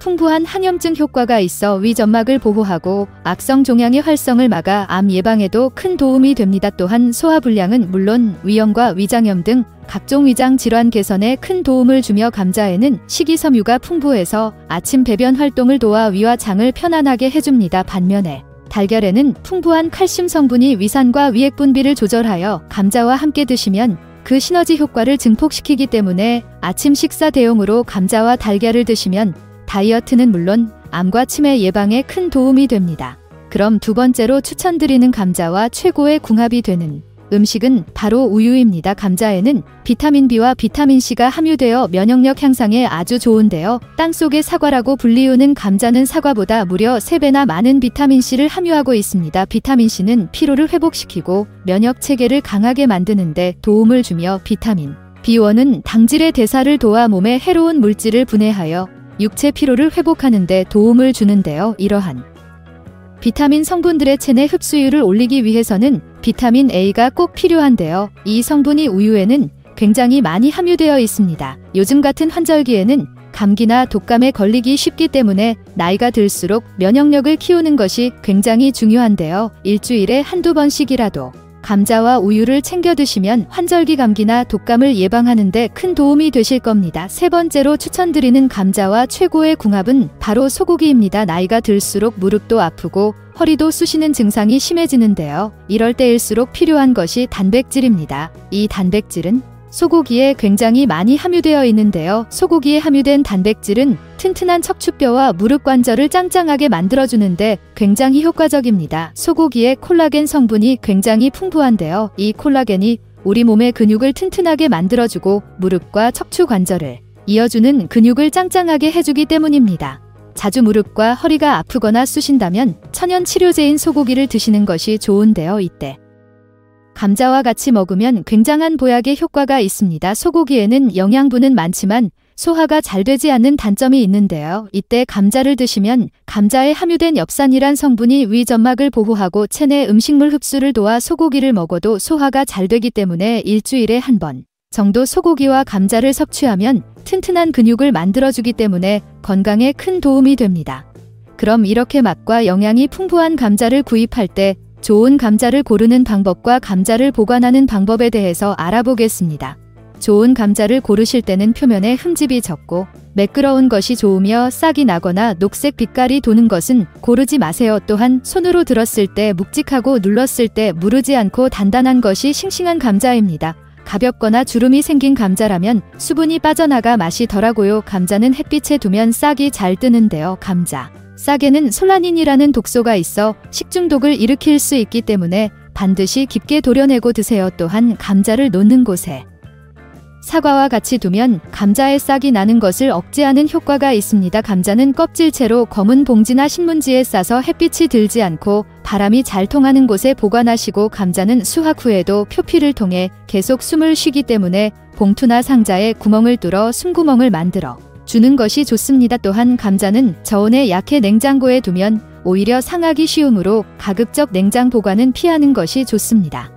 풍부한 항염증 효과가 있어 위 점막을 보호하고 악성 종양의 활성을 막아 암 예방에도 큰 도움이 됩니다. 또한 소화불량은 물론 위염과 위장염 등 각종 위장 질환 개선에 큰 도움을 주며 감자에는 식이섬유가 풍부해서 아침 배변 활동을 도와 위와 장을 편안하게 해줍니다. 반면에 달걀에는 풍부한 칼슘 성분이 위산과 위액 분비를 조절하여 감자와 함께 드시면 그 시너지 효과를 증폭시키기 때문에 아침 식사 대용으로 감자와 달걀을 드시면 다이어트는 물론 암과 치매 예방에 큰 도움이 됩니다. 그럼 두 번째로 추천드리는 감자와 최고의 궁합이 되는 음식은 바로 우유입니다. 감자에는 비타민 B와 비타민 C가 함유되어 면역력 향상에 아주 좋은데요. 땅속의 사과라고 불리우는 감자는 사과보다 무려 3배나 많은 비타민 C를 함유하고 있습니다. 비타민 C는 피로를 회복시키고 면역 체계를 강하게 만드는 데 도움을 주며 비타민 B1은 당질의 대사를 도와 몸에 해로운 물질을 분해하여 육체 피로를 회복하는 데 도움을 주는데요. 이러한 비타민 성분들의 체내 흡수율을 올리기 위해서는 비타민 A가 꼭 필요한데요. 이 성분이 우유에는 굉장히 많이 함유되어 있습니다. 요즘 같은 환절기에는 감기나 독감에 걸리기 쉽기 때문에 나이가 들수록 면역력을 키우는 것이 굉장히 중요한데요. 일주일에 한두 번씩이라도 감자와 우유를 챙겨 드시면 환절기 감기나 독감을 예방하는 데 큰 도움이 되실 겁니다. 세 번째로 추천드리는 감자와 최고의 궁합은 바로 소고기입니다. 나이가 들수록 무릎도 아프고 허리도 쑤시는 증상이 심해지는데요. 이럴 때일수록 필요한 것이 단백질입니다. 이 단백질은 소고기에 굉장히 많이 함유되어 있는데요. 소고기에 함유된 단백질은 튼튼한 척추뼈와 무릎 관절을 짱짱하게 만들어주는데 굉장히 효과적입니다. 소고기의 콜라겐 성분이 굉장히 풍부한데요. 이 콜라겐이 우리 몸의 근육을 튼튼하게 만들어주고 무릎과 척추 관절을 이어주는 근육을 짱짱하게 해주기 때문입니다. 자주 무릎과 허리가 아프거나 쑤신다면 천연 치료제인 소고기를 드시는 것이 좋은데요. 이때 감자와 같이 먹으면 굉장한 보약의 효과가 있습니다. 소고기에는 영양분은 많지만 소화가 잘 되지 않는 단점이 있는데요. 이때 감자를 드시면 감자에 함유된 엽산이란 성분이 위점막을 보호하고 체내 음식물 흡수를 도와 소고기를 먹어도 소화가 잘 되기 때문에 일주일에 한 번 정도 소고기와 감자를 섭취하면 튼튼한 근육을 만들어주기 때문에 건강에 큰 도움이 됩니다. 그럼 이렇게 맛과 영양이 풍부한 감자를 구입할 때 좋은 감자를 고르는 방법과 감자를 보관하는 방법에 대해서 알아보겠습니다. 좋은 감자를 고르실 때는 표면에 흠집이 적고 매끄러운 것이 좋으며 싹이 나거나 녹색 빛깔이 도는 것은 고르지 마세요. 또한 손으로 들었을 때 묵직하고 눌렀을 때 무르지 않고 단단한 것이 싱싱한 감자입니다. 가볍거나 주름이 생긴 감자라면 수분이 빠져나가 맛이 덜하고요. 감자는 햇빛에 두면 싹이 잘 뜨는데요. 감자 싹에는 솔라닌이라는 독소가 있어 식중독을 일으킬 수 있기 때문에 반드시 깊게 도려내고 드세요. 또한 감자를 놓는 곳에 사과와 같이 두면 감자에 싹이 나는 것을 억제하는 효과가 있습니다. 감자는 껍질채로 검은 봉지나 신문지에 싸서 햇빛이 들지 않고 바람이 잘 통하는 곳에 보관하시고 감자는 수확 후에도 표피를 통해 계속 숨을 쉬기 때문에 봉투나 상자에 구멍을 뚫어 숨구멍을 만들어 주는 것이 좋습니다. 또한 감자는 저온에 약해 냉장고에 두면 오히려 상하기 쉬우므로 가급적 냉장 보관은 피하는 것이 좋습니다.